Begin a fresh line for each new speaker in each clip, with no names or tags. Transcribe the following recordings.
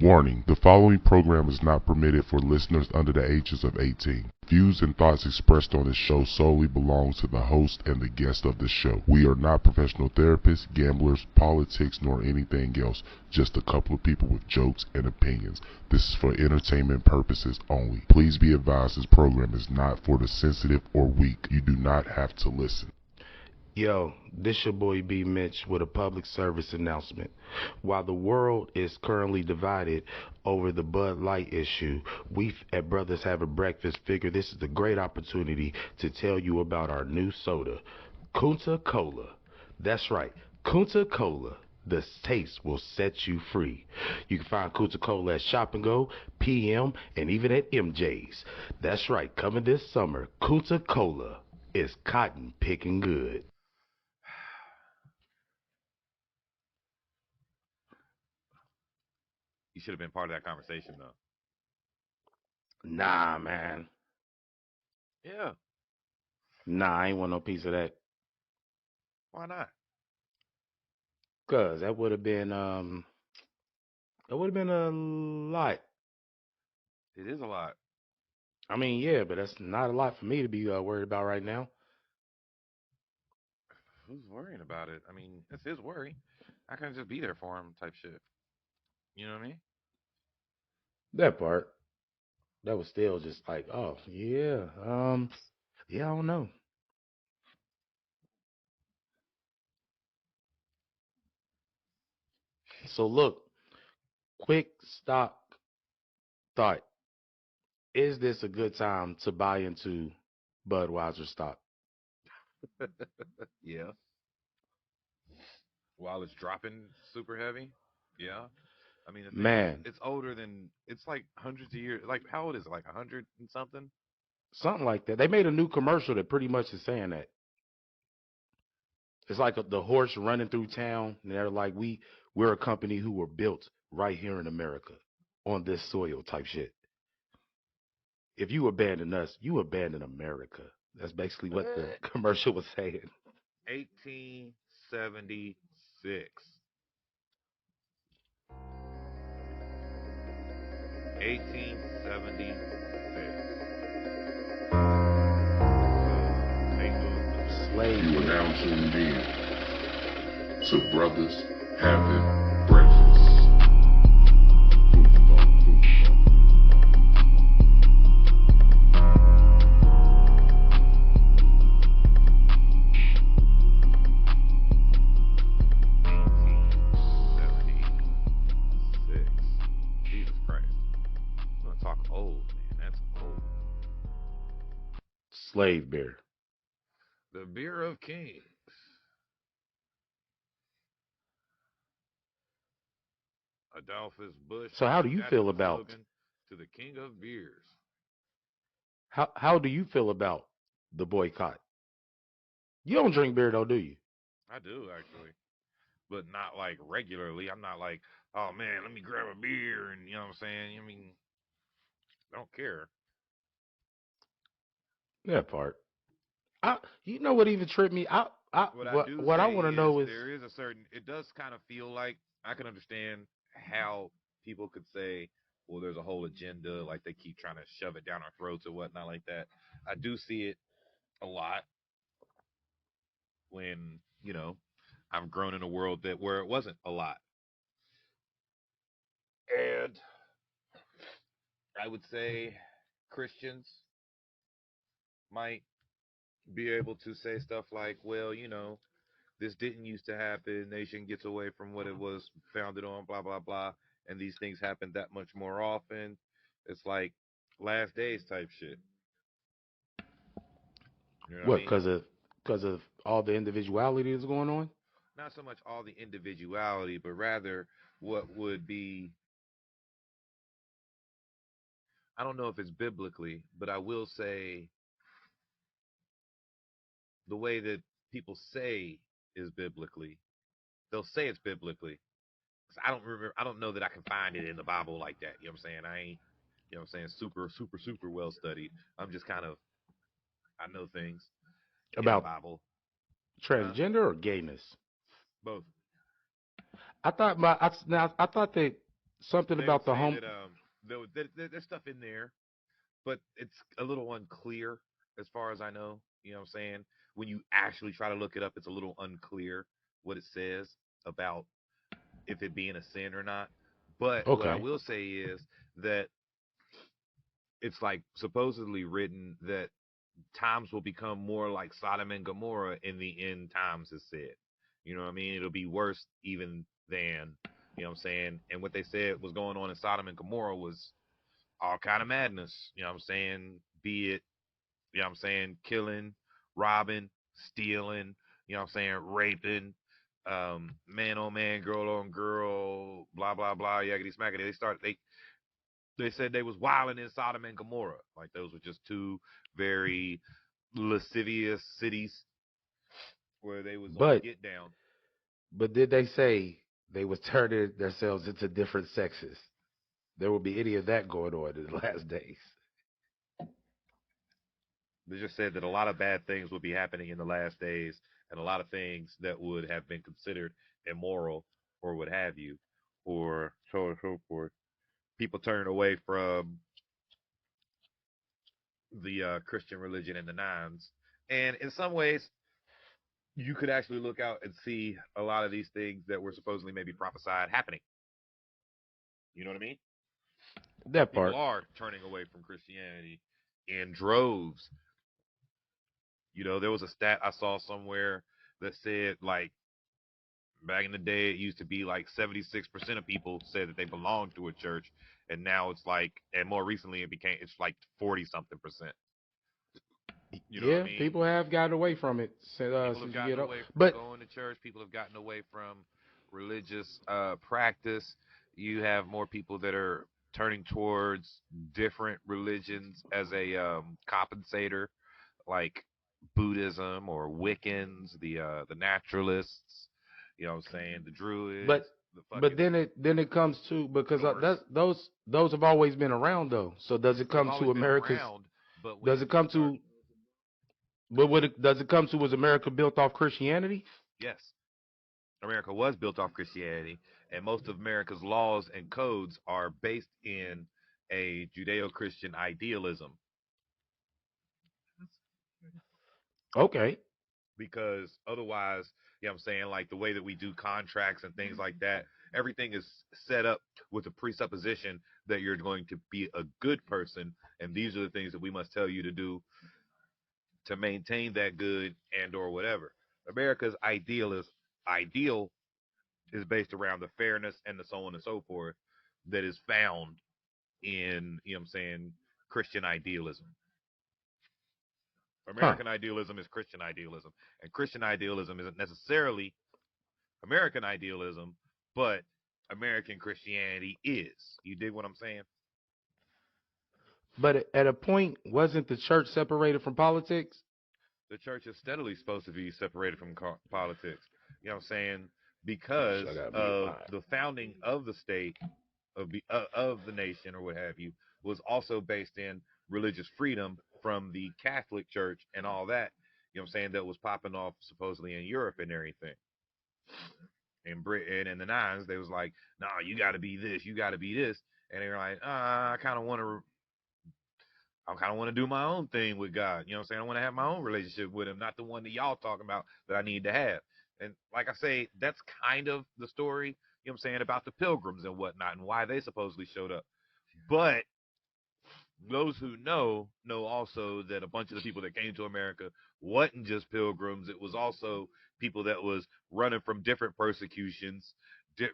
Warning, the following program is not permitted for listeners under the ages of 18. Views and thoughts expressed on this show solely belong to the host and the guest of the show. We are not professional therapists, gamblers, politics, nor anything else. Just a couple of people with jokes and opinions. This is for entertainment purposes only. Please be advised this program is not for the sensitive or weak. You do not have to listen.
Yo, this your boy B Mitch with a public service announcement. While the world is currently divided over the Bud Light issue, we at Brothers Have a Breakfast figure this is a great opportunity to tell you about our new soda, Kunta Cola. That's right, Kunta Cola. The taste will set you free. You can find Kunta Cola at Shop and Go, PM, and even at MJ's. That's right, coming this summer, Kunta Cola is cotton picking good.
You should have been part of that conversation, though.
Nah, man.
Yeah.
Nah, I ain't want no piece of that.
Why not?
Cause that would have been a lot.
It is a lot.
I mean, yeah, but that's not a lot for me to be worried about right now.
Who's worrying about it? I mean, it's his worry. I can just be there for him, type shit. You know what I mean?
That part, that was still just like, oh yeah, yeah, I don't know. So look, quick stock thought: is this a good time to buy into Budweiser stock?
Yeah. While it's dropping super heavy. Yeah. I mean, the thing is,
Man,
it's older than, it's like hundreds of years. Like, how old is it? Like 100 and something?
something like that. They made a new commercial that pretty much is saying that. It's like the horse running through town, and they're like, we're a company who were built right here in America on this soil type shit. If you abandon us, you abandon America. That's basically what the
What?
commercial was saying.
1876. 1876. So, take
Slave.
You are now tuned in to Brothers Having Breakfast.
Jesus Christ. I'm gonna talk old, man. That's old.
Slave beer.
The beer of kings. Adolphus Bush
So how do you
adapted
feel
the
about
slogan to the king of beers.
how do you feel about the boycott? You don't drink beer though, do you?
I do actually, but not like regularly. I'm not like, oh man, let me grab a beer and you know what I'm saying. I mean, I don't care.
That part. You know what even tripped me?
What I do
What I
say
want to
is
know is
there is a certain. It does kind of feel like I can understand how people could say, well, there's a whole agenda, like they keep trying to shove it down our throats or whatnot like that. I do see it a lot when I've grown in a world that where it wasn't a lot, and I would say Christians might be able to say stuff like, well, this didn't used to happen. Nation gets away from what it was founded on, blah, blah, blah. And these things happen that much more often. It's like last days type shit. You know what I
what
mean?
because of all the individuality that's going on.
Not so much all the individuality, but rather what would be, I don't know if it's biblically, but I will say the way that people say is biblically. They'll say it's biblically. 'Cause I don't remember. I don't know that I can find it in the Bible like that. You know what I'm saying? I ain't, super, super, super well studied. I'm just kind of, I know things in the
About
Bible. Huh?
transgender or gayness.
Both.
I thought my I, now I thought that something
They would
about the
say
home.
that there's stuff in there, but it's a little unclear as far as I know. You know what I'm saying? When you actually try to look it up, it's a little unclear what it says about if it being a sin or not. But what I
Okay,
will say is that it's like supposedly written that times will become more like Sodom and Gomorrah in the end times, is said. You know what I mean? It'll be worse even than, you know what I'm saying? And what they said was going on in Sodom and Gomorrah was all kind of madness. You know what I'm saying? Be it, you know what I'm saying, killing, robbing, stealing, you know what I'm saying, raping, man on man, girl on girl, blah blah blah, yakety smackety. They said they was wilding in Sodom and Gomorrah. Like those were just two very lascivious cities where they was on the
but
get down.
did they say they was turning themselves into different sexes? There will be any of that going on in the last days.
They just said that a lot of bad things would be happening in the last days, and a lot of things that would have been considered immoral or what have you, or so on and so forth. People turn away from the Christian religion in the nines, and in some ways, you could actually look out and see a lot of these things that were supposedly maybe prophesied happening. You know what I mean?
That
People
part.
are turning away from Christianity in droves. You know, there was a stat I saw somewhere that said like back in the day it used to be like 76% of people said that they belonged to a church, and now it's like, and more recently it's like 40 something percent. You know what I
Yeah,
mean?
people have gotten away from it
People have
since you
gotten
get up.
away from
But
going to church. People have gotten away from religious practice. You have more people that are turning towards different religions as a compensator, like Buddhism or Wiccans, the naturalists. You know what I'm saying? The Druids,
but
the
but
fucking
then it comes to, because
Norse.
those have always been around though. So does it
They've
come
always
to
been
America's?
around, but
Does
when
it
you
come
start,
to?
go
But
ahead.
does it come to? Was America built off Christianity?
Yes, America was built off Christianity, and most of America's laws and codes are based in a Judeo-Christian idealism.
Okay,
Because otherwise, you know what I'm saying, like the way that we do contracts and things like that, everything is set up with the presupposition that you're going to be a good person, and these are the things that we must tell you to do to maintain that good and or whatever. America's ideal is based around the fairness and the so on and so forth that is found in, you know what I'm saying, Christian idealism.
huh?
American idealism is Christian idealism, and Christian idealism isn't necessarily American idealism, but American Christianity is. You dig what I'm saying?
But at a point, wasn't the church separated from politics?
The church is steadily supposed to be separated from politics. You know what I'm saying? Because
I gotta mute
of
mine.
the founding of the state, of the nation or what have you, was also based in religious freedom from the Catholic Church and all that. You know what I'm saying? That was popping off supposedly in Europe and everything. In Britain in the nines, they was like, "Nah, you got to be this, you got to be this," and they're like, "I kind of want to." I kind of want to do my own thing with God. You know what I'm saying? I want to have my own relationship with him, not the one that y'all talking about that I need to have. And like I say, that's kind of the story, you know what I'm saying, about the pilgrims and whatnot and why they supposedly showed up. But those who know also that a bunch of the people that came to America wasn't just pilgrims. It was also people that was running from different persecutions,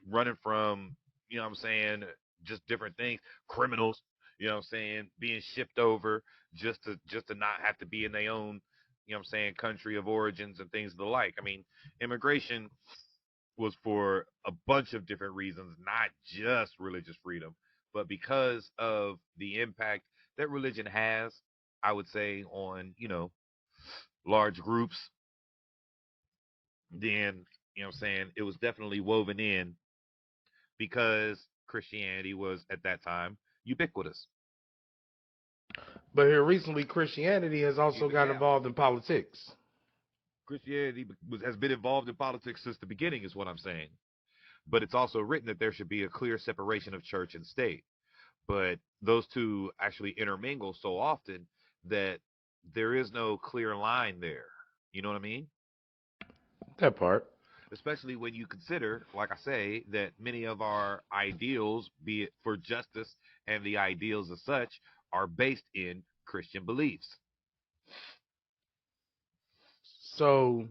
running from, you know what I'm saying, just different things, criminals, you know what I'm saying, being shipped over just to not have to be in their own, you know what I'm saying, country of origins and things of the like. I mean, immigration was for a bunch of different reasons, not just religious freedom, but because of the impact that religion has, I would say, on, large groups, then, you know what I'm saying, it was definitely woven in because Christianity was at that time ubiquitous.
But here recently, Christianity has
He's
also
the
got
cap.
involved in politics.
Christianity has been involved in politics since the beginning, is what I'm saying. but it's also written that there should be a clear separation of church and state. But those two actually intermingle so often that there is no clear line there. You know what I mean?
That part.
Especially when you consider, like I say, that many of our ideals, be it for justice and the ideals as such, are based in Christian beliefs.
So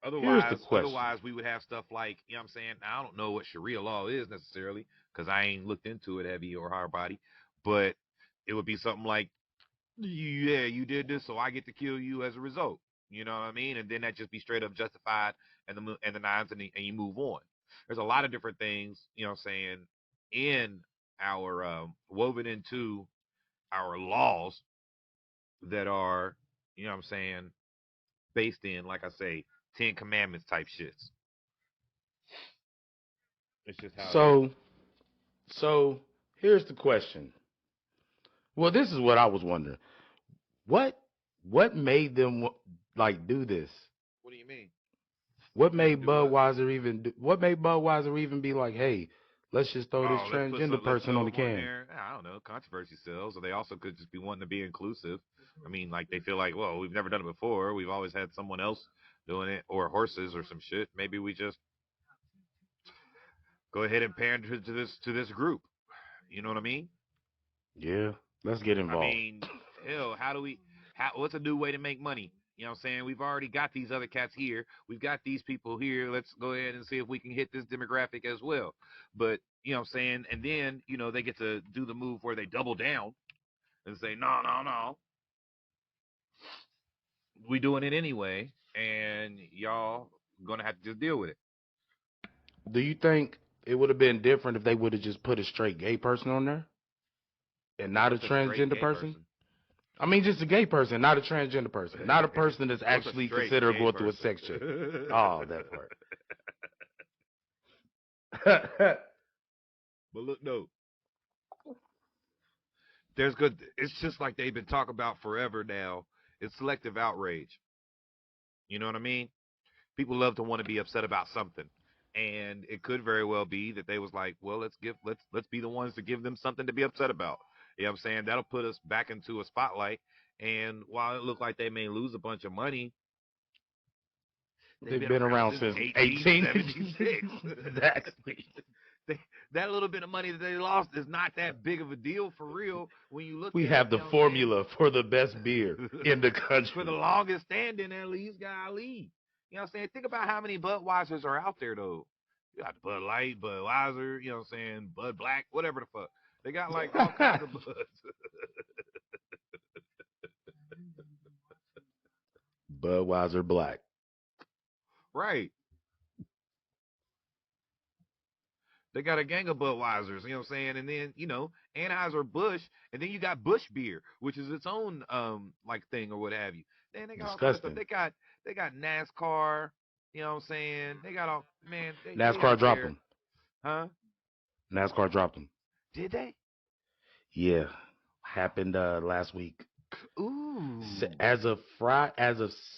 here's the question.
Otherwise, we would have stuff like, you know what I'm saying? I don't know what Sharia law is necessarily because I ain't looked into it heavy or hard body, but it would be something like, yeah, you did this, so I get to kill you as a result. You know what I mean? And then that just be straight up justified and the nines and you move on. There's a lot of different things, you know what I'm saying, in our woven into our laws that are, you know what I'm saying, based in, like I say, 10 Commandments type shits. It's just how it is.
So here's the question. Well, this is what I was wondering. What made them like do this?
What do you mean?
What made
Do what?
What made Budweiser even be like, hey, let's just throw this
Oh,
transgender
let's
person
throw
on the
them on
can?
there. I don't know, controversy sells, or they also could just be wanting to be inclusive. I mean, like they feel like, well, we've never done it before. We've always had someone else doing it, or horses, or some shit. Maybe we just go ahead and pander to this group. You know what I mean?
Yeah, let's get
I
involved.
mean, hell, what's a new way to make money? You know what I'm saying? We've already got these other cats here. We've got these people here. Let's go ahead and see if we can hit this demographic as well. But, you know what I'm saying? And then, you know, they get to do the move where they double down and say, no, no, no. We doing it anyway. And y'all going to have to just deal with it.
Do you think it would have been different if they would have just put a straight gay person on there and not a
What's a straight
transgender
gay
person?
person?
I mean, just a gay person, not a transgender person, not a person that's
What's a
actually
straight
considered
gay
going through a
person?
sex change. Oh, that part.
But look, no. There's good. It's just like they've been talking about forever now. It's selective outrage. You know what I mean? People love to want to be upset about something, and it could very well be that they was like, well, let's be the ones to give them something to be upset about. You know what I'm saying? That'll put us back into a spotlight. And while it looked like they may lose a bunch of money, they've
They've
been
been
around
around
since
since
1876.
18. Exactly.
That little bit of money that they lost is not that big of a deal for real when you look
We
at it.
have the formula for the best beer in the country.
For the longest standing, at least, golly. You know what I'm saying? Think about how many Budweisers are out there, though. You got Bud Light, Budweiser, you know what I'm saying? Bud Black, whatever the fuck. They got like all kinds of Buds.
Budweiser Black.
Right. They got a gang of Budweisers, you know what I'm saying? And then, you know, Anheuser-Busch, and then you got Busch beer, which is its own like thing or what have you. Then they got all kinds of stuff.
Disgusting.
They got NASCAR, you know what I'm saying? They got all they
NASCAR
out
dropped
there.
them.
Huh?
NASCAR dropped them.
Did they?
Yeah, happened last week.
Ooh.
As of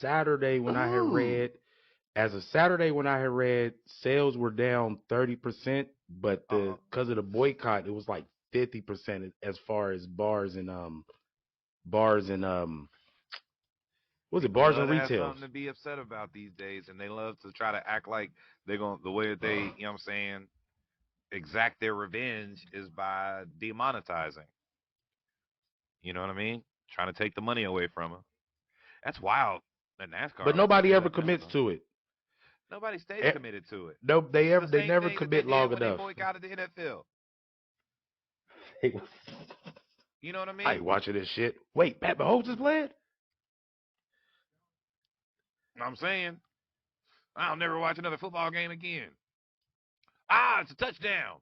Saturday when I had read, sales were down 30%, but because of the boycott, it was like 50% as far as bars and was it
People
bars
love
and
to have
retails?
something to be upset about these days, and they love to try to act like they're going the way that they, you know what I'm saying, exact their revenge is by demonetizing. You know what I mean? Trying to take the money away from them. That's wild. That
But
NASCAR like
nobody
straight
ever
up messed
commits
them.
to it.
Nobody stays
Eh,
committed to it.
No,
This is the
they
same
never
thing that they
commit
did
long
when they
enough.
boycotted the NFL. You know what I
I
mean?
ain't watching this shit. Wait, Pat Mahomes is playing?
I'm saying I'll never watch another football game again. It's a touchdown.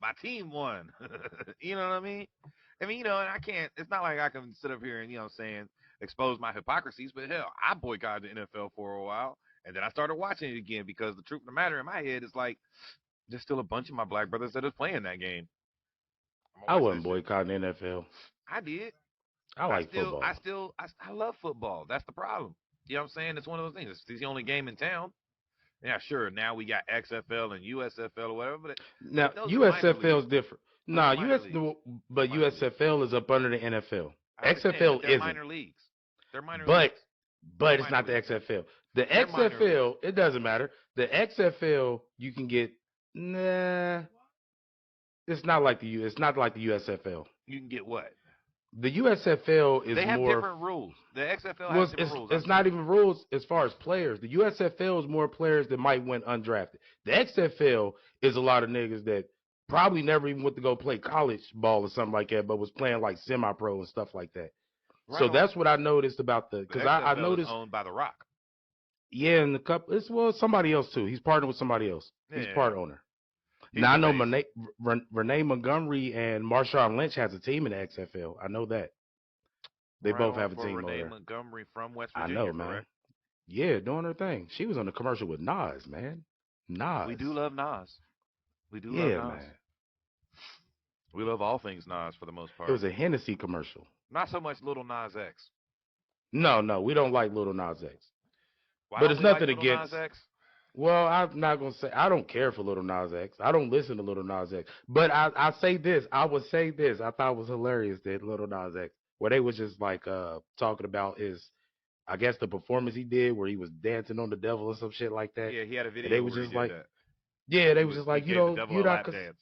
My team won. You know what I mean? I mean, you know, and I can't, it's not like I can sit up here and, you know what I'm saying, expose my hypocrisies, but hell, I boycotted the NFL for a while, and then I started watching it again because the truth of the matter in my head is like, there's still a bunch of my black brothers that is playing that game. I'm gonna
I
watch
wasn't
that shit.
boycotting NFL.
I did.
I like football.
I love football. That's the problem. You know what I'm saying? It's one of those things. It's the only game in town. Yeah, sure. Now we got XFL and USFL or whatever,
Now
but those are minor
USFL is
leagues.
different.
Those are
Nah,
minor leagues. Those are
but
minor leagues.
USFL is up under the NFL.
I understand, but
XFL
they're
isn't.
minor leagues. They're minor
But
leagues. They're
it's
minor
not the
leagues.
XFL. The
They're minor leagues.
XFL, it doesn't matter. The XFL you can get nah. It's not like it's not like the USFL.
You can get what?
The USFL is
They have
more.
different rules. The XFL
Well,
has different rules.
it's not even rules as far as players. The USFL is more players that might went undrafted. The XFL is a lot of niggas that probably never even went to go play college ball or something like that, but was playing like semi-pro and stuff like that.
Right
So
on.
that's what I noticed about
The
because I
XFL is
noticed,
owned by The Rock.
yeah, in the cup, it's somebody else too. He's partnered with somebody else. He's
Yeah.
part owner.
He's
Now I know
the face.
Renee Montgomery and Marshawn Lynch has a team in the XFL. I know that they
Right
both
on
have a
for
team over
Renee
there.
Montgomery from West
I
Virginia,
know, man.
correct?
Yeah, doing her thing. She was on the commercial with Nas, man. Nas.
We do love Nas. We do love
Yeah,
Nas.
man.
We love all things Nas for the most part.
It was a Hennessy commercial.
Not so much Little Nas X.
No, we don't like Little Nas X.
Why
But
don't
it's
we like
nothing
Little
against.
Nas X?
Well, I'm not gonna say I don't care for Little Nas X. I don't listen to Little Nas X. But I say this. I would say this. I thought it was hilarious that Little Nas X, where they was just like talking about his, I guess the performance he did where he was dancing on the devil or some shit like that.
Yeah, he had a
And they
video
was
where he
just
did
like,
that.
yeah, they
He
was just
he
like,
gave the devil
you're
a
not.
lap dance.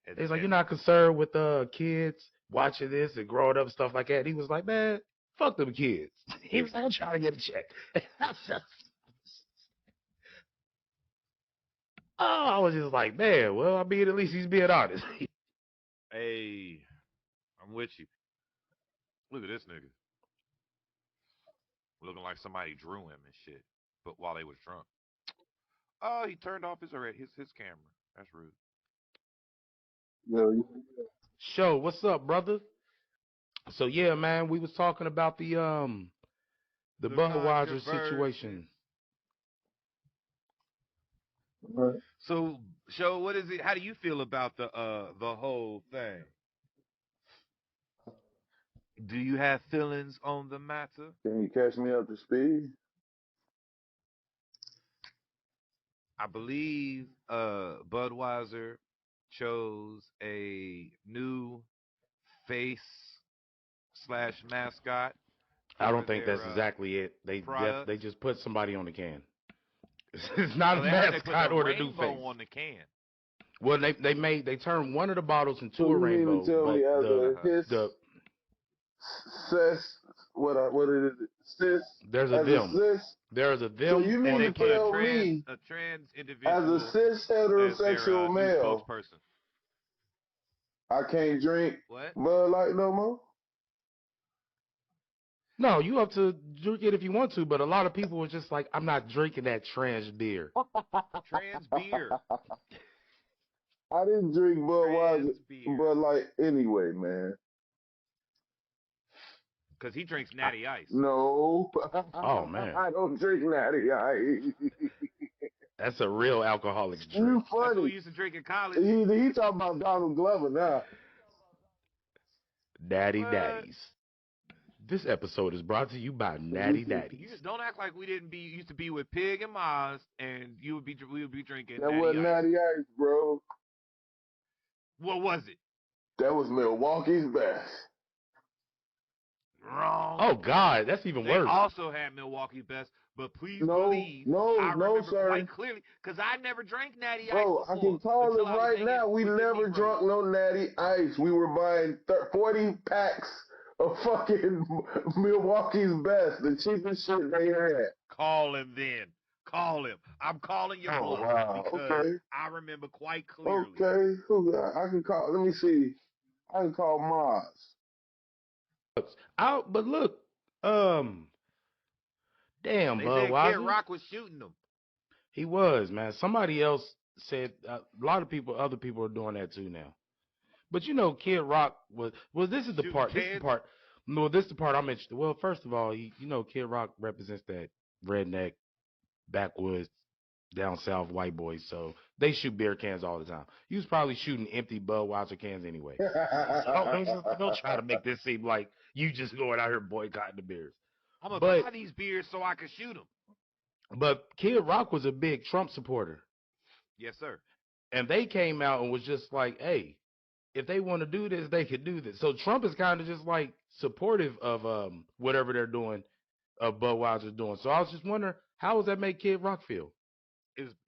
It's like you're not concerned with kids watching this and growing up and stuff like that. And he was like, man, fuck them kids. He was like, I'm trying to get a check. Oh, I was just like, man, well, I mean, at least he's being honest.
Hey, I'm with you. Look at this nigga. Looking like somebody drew him and shit. But while they was drunk. Oh, he turned off his camera. That's rude.
Yo,
Show, what's up, brother? So yeah, man, we was talking about the
The
Budweiser
controversies.
situation.
right.
So, show what is it? How do you feel about the whole thing? Do you have feelings on the matter?
Can you catch me up to speed?
I believe Budweiser chose a new face slash mascot
I
for
don't think
their
that's exactly it.
product.
They just put somebody on the can. It's not
No,
a
they heard they put
mascot
the
or the new
rainbow
face.
on the can.
Well, they turned one of the bottles into
So
a
you mean
rainbow,
to tell
but
me as a his
the
cis, what it is, cis,
there's a
as a
them.
cis?
There's a
So
them
you
on
mean
the
to
Put
can.
tell me
a trans
as
individual
a cis
as their
heterosexual
new
male,
spokesperson.
I can't drink
What?
Bud Light no more?
No, you have to drink it if you want to, but a lot of people were just like, I'm not drinking that trans beer.
Trans beer.
I didn't drink Budweiser,
Trans beer.
Bud Light anyway, man.
Because he drinks Natty Ice.
No.
Oh man,
I don't drink Natty Ice.
that's a real alcoholic's
You
drink.
That's what we
funny.
used to drink in college.
He talking about Donald Glover now.
Natty
What?
Daddies. This episode is brought to you by Natty
You
Daddies.
just don't act like we didn't used to be with Pig and Maz, and we would be drinking
That
Natty
wasn't
Ice.
Natty Ice, bro.
What was it?
That was Milwaukee's best.
Wrong.
Oh God, that's even
They
worse.
also had Milwaukee Best, but please
No,
believe
no,
I
no,
remember
sir.
quite clearly because I never drank Natty Ice
Bro,
before.
I can call
until
it
I was
right
hanging
now. We
with the
never
Negroes.
drunk no Natty Ice. We were buying 40 packs of fucking Milwaukee's best, the cheapest shit they had.
Call him then. Call him. I'm calling your
Oh,
bluff
wow.
because
Okay.
I remember quite clearly.
Okay. I can call. Let me see. I can call Mars.
But look, damn,
They said Kid
Budweiser.
Rock was shooting them.
He was, man. Somebody else said a lot of people, other people are doing that too now. But you know, Kid Rock was. Well, this is the
Shooting
part. This is the
kids?
part. No, this is the part I'm interested. Well, first of all, you know, Kid Rock represents that redneck, backwoods, down south white boys. So they shoot beer cans all the time. He was probably shooting empty Budweiser cans anyway. So don't try to make this seem like you just going out here boycotting the beers.
I'm going to
But
buy these beers so I can shoot them.
But Kid Rock was a big Trump supporter.
Yes, sir.
And they came out and was just like, hey, if they want to do this, they could do this. So Trump is kind of just like supportive of whatever they're doing, of Budweiser's doing. So I was just wondering, how does that make Kid Rock feel?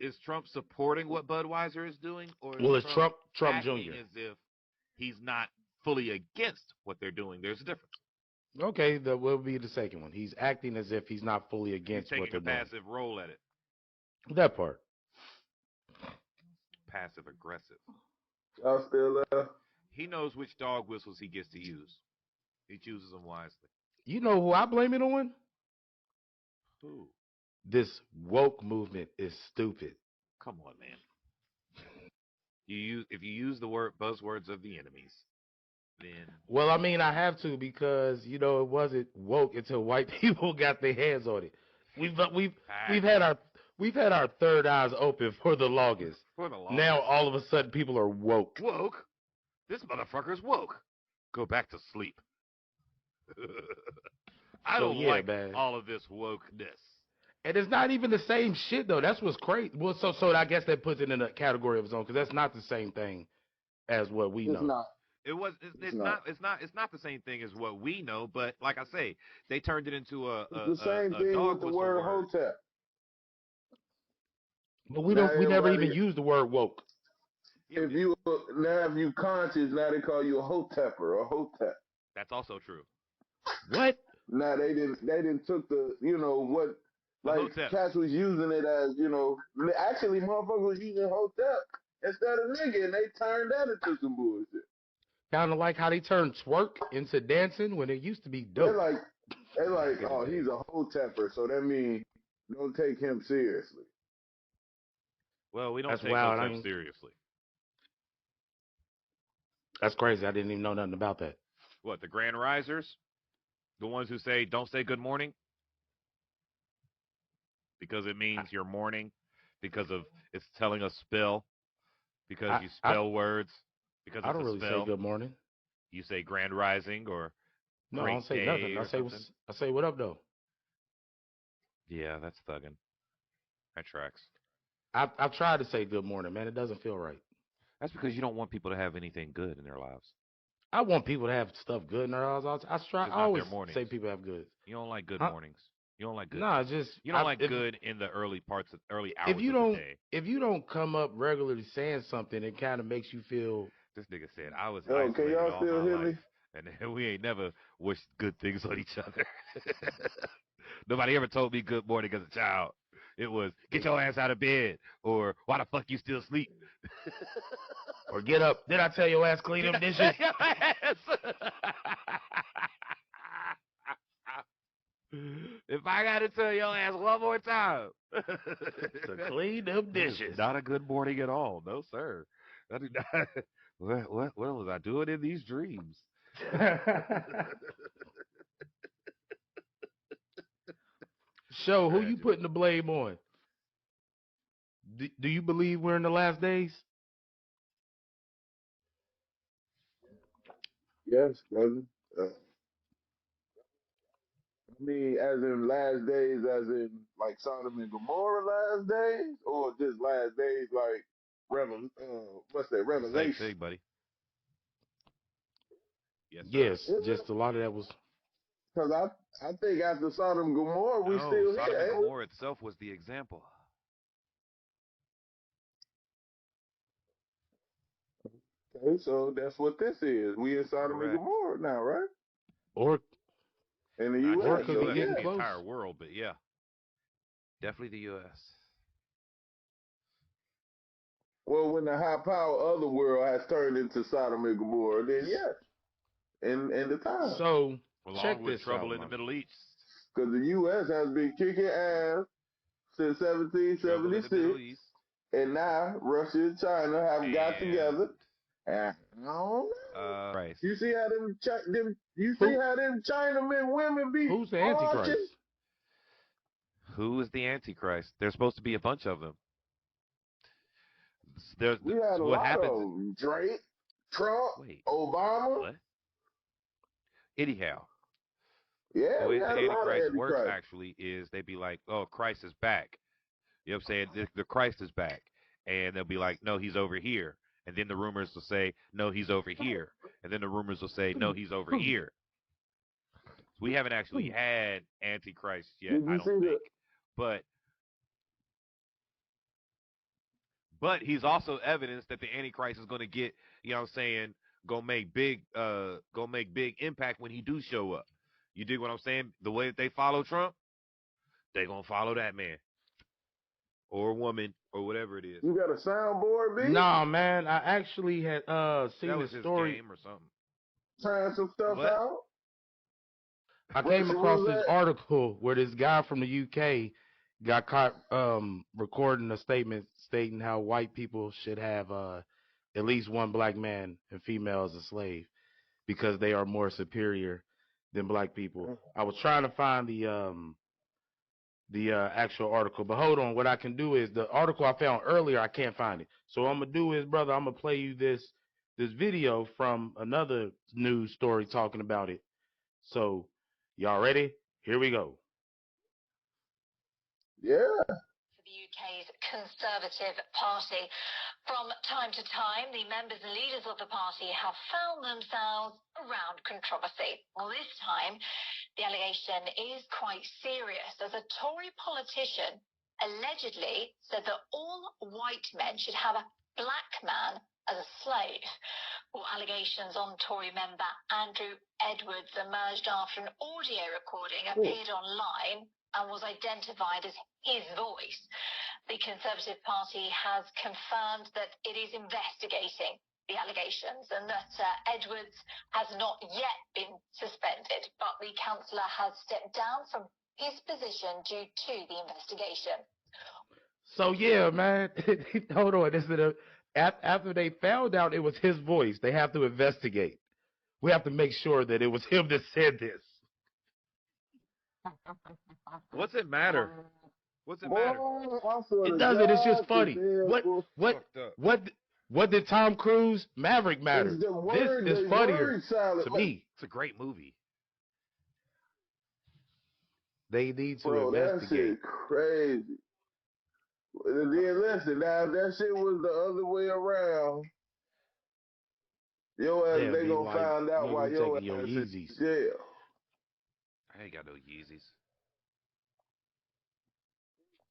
Is Trump supporting what Budweiser is doing, or is
Well, it's
Trump
Trump
acting
Jr.
as if he's not fully against what they're doing? There's a difference.
Okay, that will be the second one. He's acting as if he's not fully
He's
against what
taking
they're
a
doing.
passive role at it.
That part.
Passive aggressive.
Y'all still there?
He knows which dog whistles he gets to use. He chooses them wisely.
You know who I blame it on?
Who?
This woke movement is stupid.
Come on, man. If you use the word buzzwords of the enemies, then
Well, I mean, I have to because it wasn't woke until white people got their hands on it. We've had our third eyes open for the longest.
For the longest.
Now all of a sudden people are woke.
Woke? This motherfucker's woke. Go back to sleep. I don't like
man.
all of this wokeness.
And it's not even the same shit though. That's what's crazy. Well, so I guess that puts it in a category of its own because that's not the same thing as what we know.
It's not.
It's not the same thing as what we know, but like I say, they turned it into a
It's the same thing
dog
with the
whistle
word Hotep.
But we never even use the word woke.
Yeah,
If you conscious, now they call you a Hotepper or Hotep.
that's also true.
What?
Now they didn't took the what like
Hotep.
cats was using it as actually motherfuckers was using Hotep instead of nigga, and they turned that into some bullshit.
Kind of like how they turned twerk into dancing when it used to be dope.
They're like, oh, he's a Hotepper, so that means don't take him seriously.
Well, we don't
That's
take
wild.
Hotep seriously.
That's crazy. I didn't even know nothing about that.
What, the Grand Risers? The ones who say, don't say good morning? Because it means you're mourning? Because of it's telling a spell? Because you spell words? Because
I
it's
don't
a
really
spell?
say good morning.
You say Grand Rising or
No,
Great
I don't say
Day
nothing.
or
I say what up though.
Yeah, that's thugging. That tracks.
I've tried to say good morning, man. It doesn't feel right.
That's because you don't want people to have anything good in their lives.
I want people to have stuff good in their lives. I always say people have good.
You don't like good mornings. You don't like good.
Nah, just
you don't like good in the early hours of the day.
If you don't come up regularly saying something, it kind of makes you feel.
This nigga said I was
Can
isolated
y'all
all
still
my
hear
life,
me?
and we ain't never wished good things on each other. Nobody ever told me good morning as a child. It was get your ass out of bed, or why the fuck you still sleep,
or get up. Did I tell your ass clean them dishes?
If I gotta tell your ass one more time
to clean them dishes.
Not a good morning at all. No, sir. I do not. What was I doing in these dreams?
So, who you putting the blame on? Do you believe we're in the last days?
Yes, brother. I mean, as in last days, as in like Sodom and Gomorrah last days, or just last days like Revelation?
Same thing, buddy.
Yes, just a lot of that was.
Because I think after Sodom and Gomorrah, we still
Sodom
here.
and Gomorrah itself was the example.
Okay, so that's what this is. We in Sodom and Gomorrah now, right?
Or
in the
U.S.
U.S.
So,
yeah,
the entire world, but yeah, definitely the U.S.
Well, when the high power of the world has turned into Sodom and Gomorrah, then yes, in the time.
So
along with trouble in the Middle East,
because the U.S. has been kicking ass since 1776, and now Russia and China have got together. And I don't know.
Right.
You see how them Chinamen women be?
Who's the Antichrist?
Who is the Antichrist? There's supposed to be a bunch of them.
We had a lot of them. Drake, Trump, Obama.
What? Anyhow,
Yeah,
The way
we
the
had a lot of
Antichrist works
Antichrist.
actually is they be like, "Oh, Christ is back." You know what I'm saying? The Christ is back, and they'll be like, "No, he's over here." And then the rumors will say, "No, he's over here." And then the rumors will say, "No, he's over here." So we haven't actually had Antichrist yet,
Did
I
you
don't
see the?
think. But he's also evidence that the Antichrist is going to get, you know what I'm saying, gonna make big impact when he do show up. You dig what I'm saying? The way that they follow Trump, they gonna follow that man or woman or whatever it is.
You got a soundboard, B?
Nah, man, I actually had seen
That
this
was his
story.
game or something.
Trying some stuff
What?
out.
I came across
was
this
that?
article where this guy from the UK got caught recording a statement stating how white people should have at least one black man and female as a slave because they are more superior than black people. I was trying to find the actual article, but hold on. What I can do is the article I found earlier, I can't find it. So what I'm gonna do is, brother, I'm gonna play you this video from another news story talking about it. So y'all ready? Here we go.
Yeah.
The UK's Conservative Party. From time to time, the members and leaders of the party have found themselves around controversy. Well, this time, the allegation is quite serious, as a Tory politician allegedly said that all white men should have a black man as a slave. Well, allegations on Tory member Andrew Edwards emerged after an audio recording appeared online and was identified as his voice. The Conservative Party has confirmed that it is investigating the allegations and that Edwards has not yet been suspended, but the councillor has stepped down from his position due to the investigation.
So yeah, man. Hold on. After they found out it was his voice, they have to investigate. We have to make sure that it was him that said this.
What's it matter? What's it matter?
It doesn't. It's just funny. What did Tom Cruise Maverick matter? This is funnier to me.
It's a great movie.
They need to
That
investigate.
shit crazy. And then listen, now if that shit was the other way around, your ass, they gonna find out why your ass is in jail.
I ain't got no Yeezys.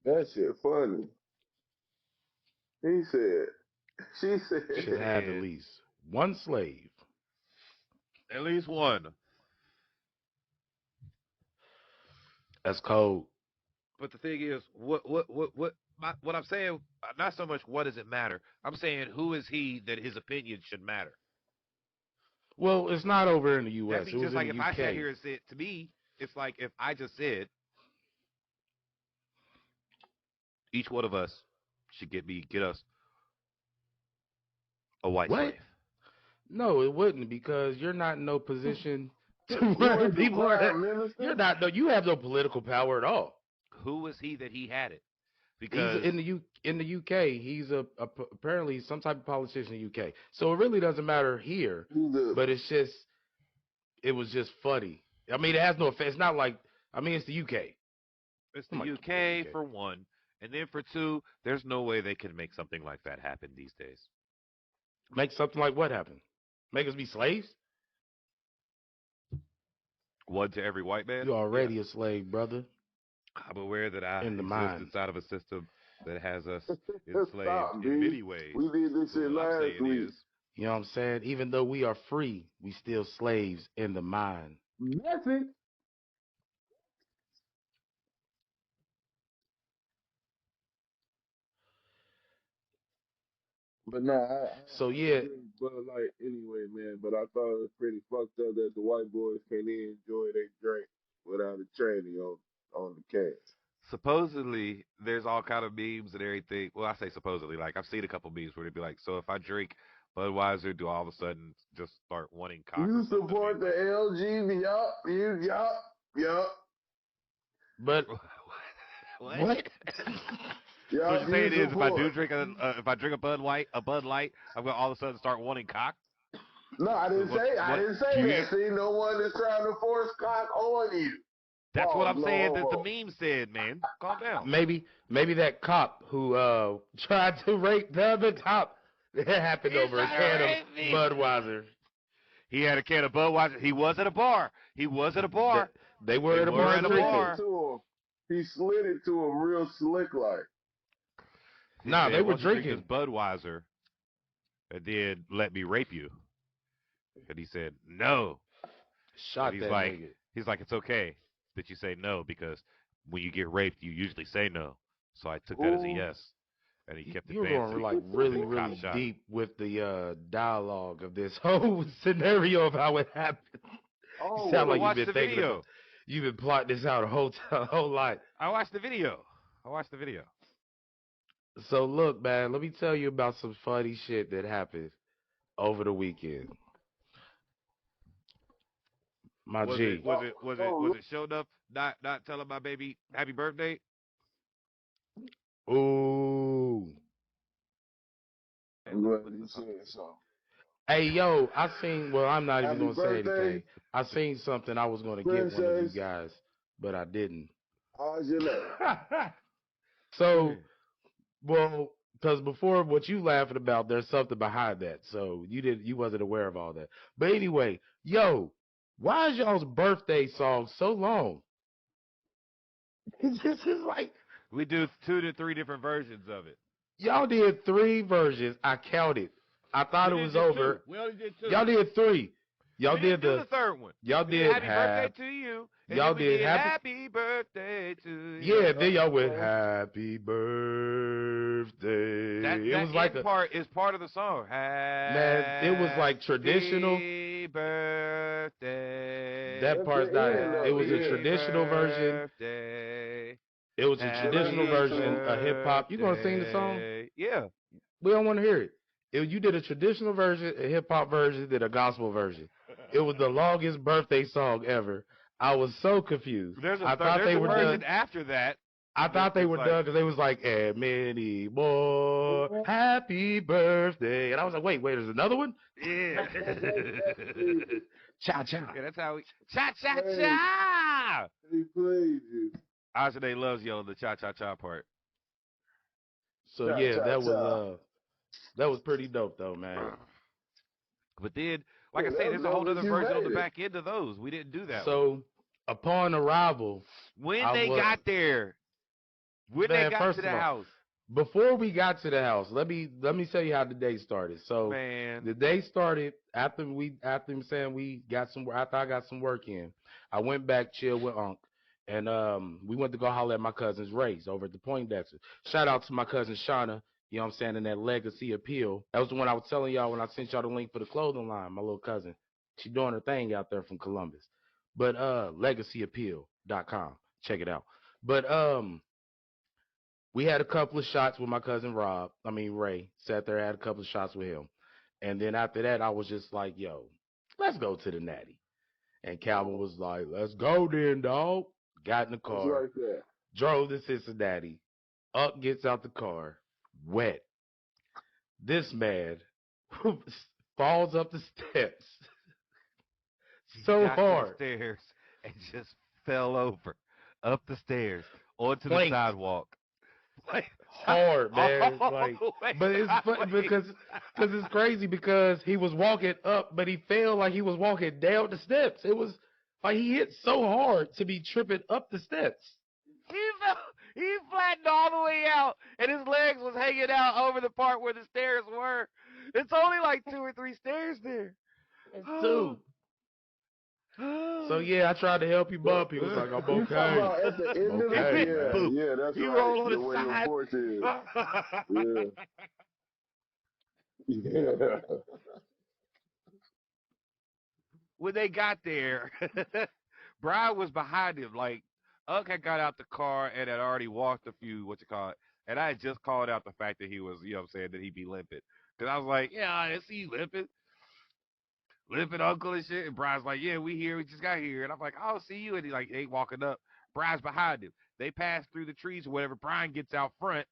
That shit funny. She said,
should have at least one slave.
At least one.
That's cold.
But the thing is, what I'm saying, not so much what does it matter. I'm saying who is he that his opinion should matter.
Well, it's not over in the U.S.
That'd be just like if I sat here and said, to me, it's like if I just said, each one of us should get us a white slave.
No, it wouldn't, because you're not in no position to run people. You're not. No, you have no political power at all.
Who was he that he had it? Because
he's in the UK, he's apparently some type of politician in the UK. So it really doesn't matter here. But it was just funny. I mean, it has no effect. It's not like, I mean, it's the UK.
It's the UK for one, and then for two, there's no way they can make something like that happen these days.
Make something like what happen? Make us be slaves?
One to every white man?
You're already a slave, brother.
I'm aware that I exist inside of a system that has us enslaved in many ways.
We did this shit last week.
You know what I'm saying? Even though we are free, we still slaves in the mind.
That's it. But nah,
so yeah.
But like anyway, man. But I thought it was pretty fucked up that the white boys can't even enjoy their drink without a tranny on the can.
Supposedly, there's all kind of memes and everything. Well, I say supposedly. Like I've seen a couple memes where they'd be like, "So if I drink Budweiser, do all of a sudden just start wanting cock?"
You support the LGBT? Yup.
But
what? What you're saying is, if I drink a Bud Light, I'm gonna all of a sudden start wanting cock.
No, I didn't say that. See, no one is trying to force cock on you.
That's what I'm
no
saying that the
homo.
meme said, man. Calm down.
Maybe that cop who tried to rape the other cop. It happened over a can of Budweiser.
He had a can of Budweiser. He was at a bar. They were at a bar drinking.
He slid it to him real slick like.
Nah, they were drinking
this Budweiser, and then let me rape you. And he said no.
Shot
he's
that
like,
nigga.
He's like, it's okay that you say no because when you get raped, you usually say no. So I took that as a yes, and he kept
You're
advancing.
going like really deep with the dialogue of this whole scenario of how it happened. You sound like you've been thinking about. You've been plotting this out a whole lot.
I watched the video.
So look, man, let me tell you about some funny shit that happened over the weekend.
Was it showed up not telling my baby happy birthday?
Ooh.
I'm glad you said so.
Hey, yo, I'm not even going to say anything. I seen something I was going to give one of you guys, but I didn't.
How's your leg?
So, well, because before what you laughing about, there's something behind that. So you wasn't aware of all that. But anyway, yo, why is y'all's birthday song so long? It's just like
we do 2 to 3 different versions of it.
Y'all did 3 versions. I counted. I thought it was over.
2. We only did 2.
Y'all did 3. Y'all did
the third one.
Y'all did
happy birthday to you.
Y'all did
happy birthday to you.
Yeah, then y'all went happy birthday.
That
was like
part is part of the song.
Man, it was like traditional.
Happy birthday.
That part's not. It was a traditional version. It was a traditional version of hip hop. You gonna sing the song?
Yeah.
We don't want to hear it. You did a traditional version, a hip hop version, then a gospel version. It was the longest birthday song ever. I was so confused.
I thought they were done after that.
I thought they were done because they was like, and many more happy birthday. And I was like, wait, there's another one?
Yeah.
Cha-cha.
Yeah, that's how we... Cha-cha-cha!
He played you.
Ashade loves yelling the cha-cha-cha part.
So, yeah, that was pretty dope, though, man.
But then, like I said, there's a whole other version on the back end of those. We didn't do that
one. Upon arrival...
When they got there... When they got to the house.
Before we got to the house, let me tell you how the day started. So the day started after him saying we got some. After I got some work in, I went back, chilled with Unc, and we went to go holler at my cousin's Ray's over at the Poindexter. Shout out to my cousin Shauna. You know what I'm saying? In that Legacy Appeal. That was the one I was telling y'all when I sent y'all the link for the clothing line. My little cousin, she doing her thing out there from Columbus. But legacyappeal.com. Check it out. But we had a couple of shots with my cousin Ray. Sat there, had a couple of shots with him. And then after that, I was just like, yo, let's go to the Natti. And Calvin was like, let's go then, dog. Got in the car.
Like that.
Drove to Cincinnati. Up gets out the car. Wet. This man falls up the steps. So hard.
The stairs and just fell over. Up the stairs. Onto the sidewalk.
Like, hard, man. But it's funny because it's crazy because he was walking up, but he felt like he was walking down the steps. It was like he hit so hard to be tripping up the steps.
He flattened all the way out, and his legs was hanging out over the part where the stairs were. It's only like 2 or 3 stairs there.
It's 2. So yeah, I tried to help him up. He was like, "I'm okay."
At the end of the yeah, that's
you
right.
roll on
the
the
way
side.
Your porch is. Yeah.
When they got there, Brian was behind him. Like, Unc had got out the car and had already walked a few, and I had just called out the fact that he was, you know what I'm saying, that he'd be limping. Because I was like, yeah, I see you limping. Limping uncle and shit. And Brian's like, yeah, we here. We just got here. And I'm like, oh, see you. And he like, ain't walking up. Brian's behind him. They pass through the trees or whatever. Brian gets out front.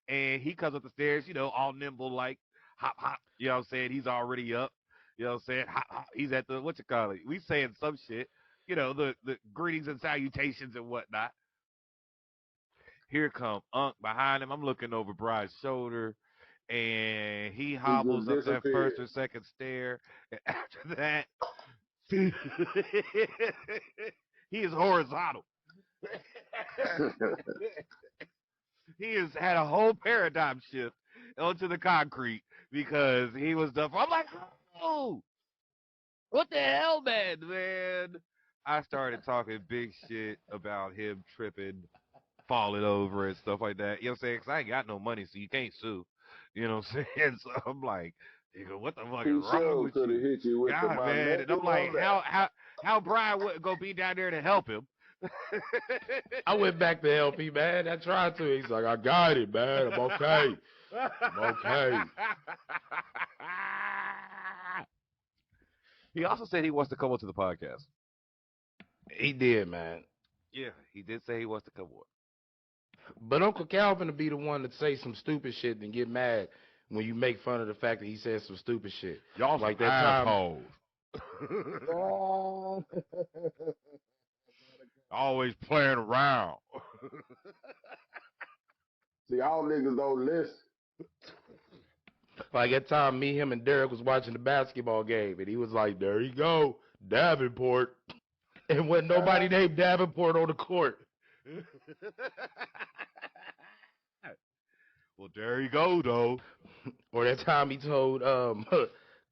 And he comes up the stairs, all nimble, like, hop, hop. You know what I'm saying? He's already up. You know what I'm saying? He's at the, what you call it? We saying some shit. You know, the greetings and salutations and whatnot. Here come Unc behind him. I'm looking over Brian's shoulder, and he
He just
hobbles up that first
disappeared.
or second stair. And after that, he is horizontal. He has had a whole paradigm shift onto the concrete because he was done. I'm like, oh, what the hell, man? I started talking big shit about him tripping, falling over and stuff like that. You know what I'm saying? Because I ain't got no money, so you can't sue. You know what I'm saying? So I'm like, nigga, what the fuck is
He
wrong
sure
with
could have
you?
hit you with the
God,
my
man.
neck
And I'm
and all
like,
that.
how Brian wouldn't go be down there to help him?
I went back to help him, man. I tried to. He's like, I got it, man. I'm okay. I'm okay.
He also said he wants to come on to the podcast.
He did, man.
Yeah, he did say he wants to come on.
But Uncle Calvin will be the one to say some stupid shit and get mad when you make fun of the fact that he said some stupid shit.
Y'all
like
some
that
assholes.
Oh.
Always playing around.
See, all niggas don't listen.
Like that time me, him, and Derek was watching the basketball game, and he was like, there you go, Davenport. And wasn't nobody named Davenport on the court.
Well, there you go, though.
Or that time he told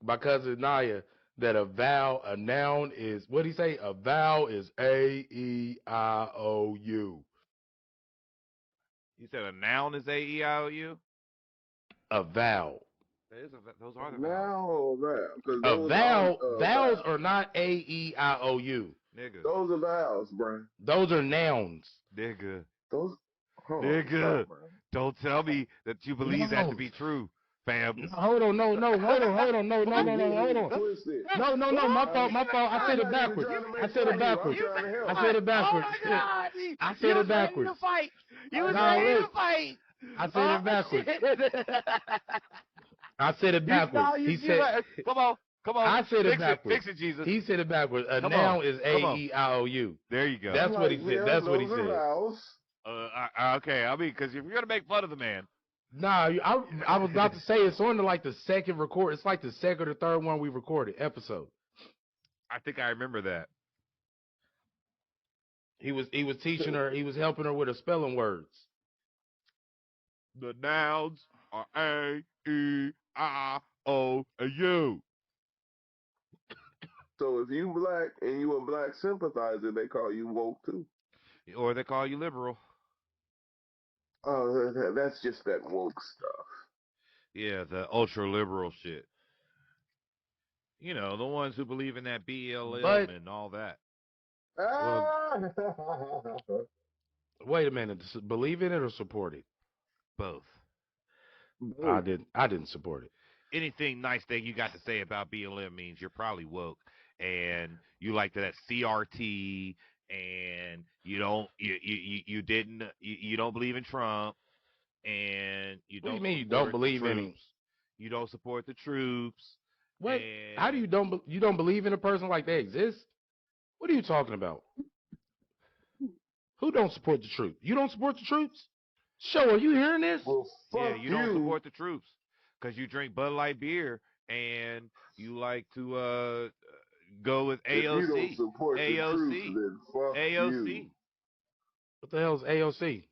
my cousin Naya that a noun is, what'd he say? A vowel is A-E-I-O-U.
You said a noun is A-E-I-O-U?
A vowel.
Those are the vowels.
Now or that? Because
A
those
vowel,
are
vowels
vowels.
are not A-E-I-O-U.
Nigga.
Those are vowels, Brian.
Those are nouns.
Nigga.
Those. Hold
Nigga.
on, stop,
Don't tell me that you believe that to be true, fam.
No, hold on, hold on, hold on, hold on, hold on.
Twisted.
No, my fault. I said it backwards. I said it backwards. I said it backwards.
Oh my God.
I said it backwards.
You was
Nah,
ready to
look.
fight.
I said it backwards. I said it backwards. He said,
come on.
I said it backwards.
Fix it, Jesus.
He said it backwards. A
Come
noun
on.
is
Come on.
A-E-I-O-U.
There you go.
That's what he said. That's what he
Those are
said.
vowels.
Okay, I mean, because if you're gonna make fun of the man,
Nah, I was about to say it's on to like the second record. It's like the second or third one we recorded episode.
I think I remember that.
He was teaching her. He was helping her with her spelling words.
The nouns are A-E-I-O-U.
So if you black and you a black sympathizer, they call you woke too.
Or they call you liberal.
Oh, that's just that woke stuff.
Yeah, the ultra liberal shit. You know, the ones who believe in that BLM and all that.
Wait a minute. Believe in it or support it?
Both.
I didn't support it.
Anything nice that you got to say about BLM means you're probably woke and you like that CRT and you don't believe in Trump and you
What do
don't
you mean you
support
don't believe
the
in
troops. You don't support the troops.
What?
And
How do you don't believe in a person like they exist? What are you talking about? Who don't support the troops? You don't support the troops? Show, are you hearing this?
Well,
yeah,
fuck
you don't support the troops because you drink Bud Light beer and you like to go with AOC.
If you don't support the troops, then fuck
AOC.
you.
What the hell is AOC?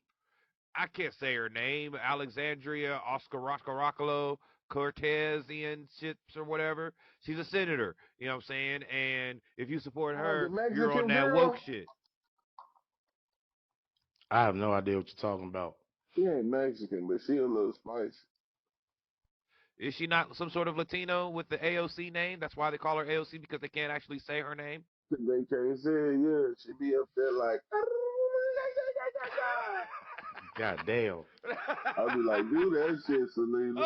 I can't say her name. Alexandria Oscaracalo Cortezian ships or whatever. She's a senator. You know what I'm saying? And if you support her, you're on that woke shit.
I have no idea what you're talking about.
She ain't Mexican, but she a little spicy.
Is she not some sort of Latino with the AOC name? That's why they call her AOC, because they can't actually say her name?
They can't say it, yeah. She be up there like...
God damn.
I'll be like, do that shit, Selena.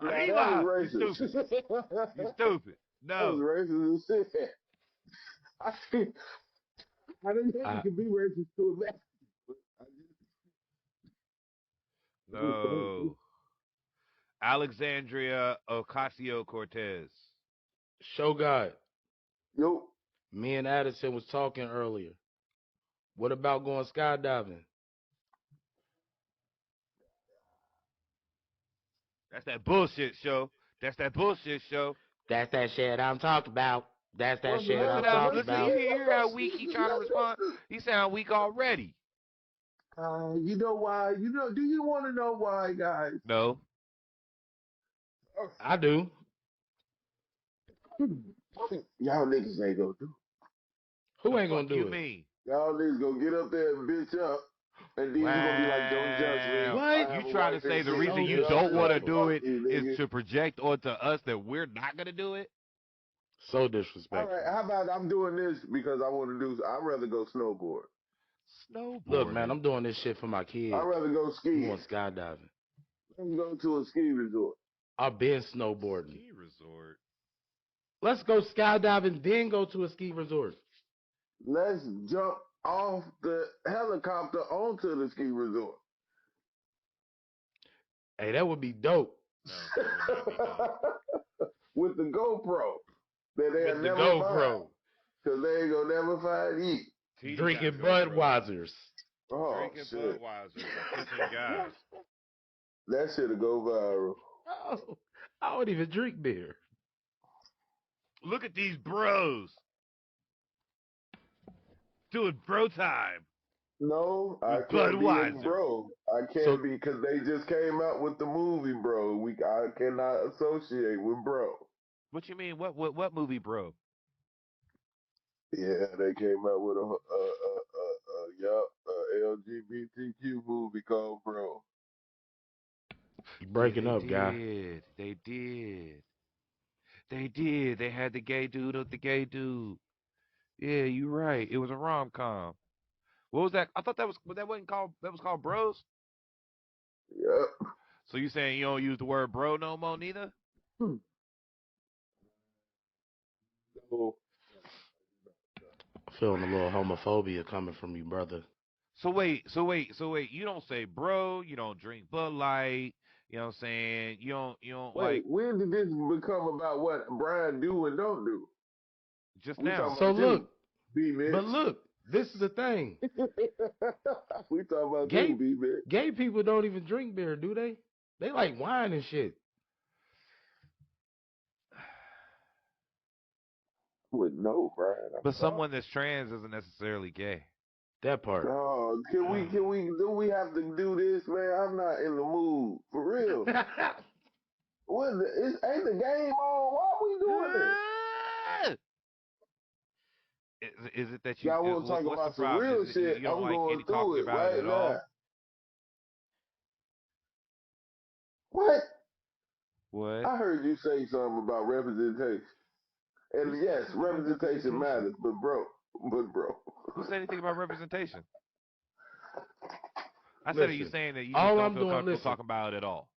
Arriba!
That was
You
racist.
You stupid.
That was
No.
racist as shit. I didn't think you could be racist to a man.
No. Alexandria Ocasio-Cortez.
Show God.
Yo,
Me and Addison was talking earlier. What about going skydiving?
That's that bullshit show. That's that bullshit show.
That's that shit I'm talking about. That's that
what's the
shit I'm
Listen
matter?
how
talking
listen.
about.
You hear how weak he trying to respond. He sound weak already.
You know why? Do you want to know why, guys?
No.
I do.
Y'all niggas ain't gonna do.
Who
The
ain't
fuck
gonna
you
do it?
mean?
Y'all niggas gonna get up there and bitch up, and then you gonna be like, "Don't judge me.
Wow.
What?
I
You
have a
trying to
wife
say
and
the
kids."
reason
So
you
And I'll be
don't want to
like,
disrespectful.
do
"Fuck
it
you,
is
nigga."
to project onto us that we're not gonna do it?
So
All
disrespectful.
right, how about I'm doing this because I want to do. I'd rather go snowboard.
Look, man,
Snowboarding.
I'm doing this shit for my
I'd
kids.
rather go
I'm
skiing.
going skydiving.
Let's go to a ski resort.
I've been snowboarding.
Ski resort.
Let's go skydiving, then go to a ski resort.
Let's jump off the helicopter onto the ski resort.
Hey, that would be dope.
No, that would not be dope.
With the GoPro that they'll
With the
never find.
GoPro.
Because they ain't gonna never find you.
TD
Drinking
got a GoPro.
Budweisers.
Oh,
Drinking
shit.
Budweisers and kissing guys.
That shit'll go viral.
Oh, I don't even drink beer.
Look at these bros doing bro time.
No, I
With
can't be a
Budweiser.
bro. I can't
So-
be because they just came out with the movie, bro. I cannot associate with bro.
What you mean? What movie, bro?
Yeah, they came out with a LGBTQ movie called Bro.
You breaking
Yeah,
up, guy.
They did. They did. They had the gay dude with the gay dude. Yeah, you're right. It was a rom com. What was that? I thought that wasn't called. That was called Bros.
Yep.
So you saying you don't use the word bro no more, neither?
So,
Feeling a little homophobia coming from you, brother.
So wait. You don't say bro. You don't drink Bud Light. You know what I'm saying? You don't
wait,
like
when did this become about what Brian do and don't do?
just
We
now.
talking
So
about you,
look,
B Mitch.
but look, this is the thing.
We talking about
Gay,
you, B Mitch.
gay people don't even drink beer, do they? They like wine and shit.
Wouldn't know, Brian.
But someone that's trans isn't necessarily gay.
That part.
Oh, do we have to do this, man? I'm not in the mood for real. Ain't the game on? Why are we doing this?
Is it that you?
Y'all want to talk
What's the
about some
problem?
real
Is it,
shit?
you don't
I'm
like
going
any
through
talking
it
about it
right
at
now.
all?
What?
What?
I heard you say something about representation. And
Who said
yes,
anything about
representation matters, but bro.
Who said anything about representation? I said,
Listen,
are you saying that you
all
just don't
I'm
feel
doing,
comfortable
listen.
talking about it at all?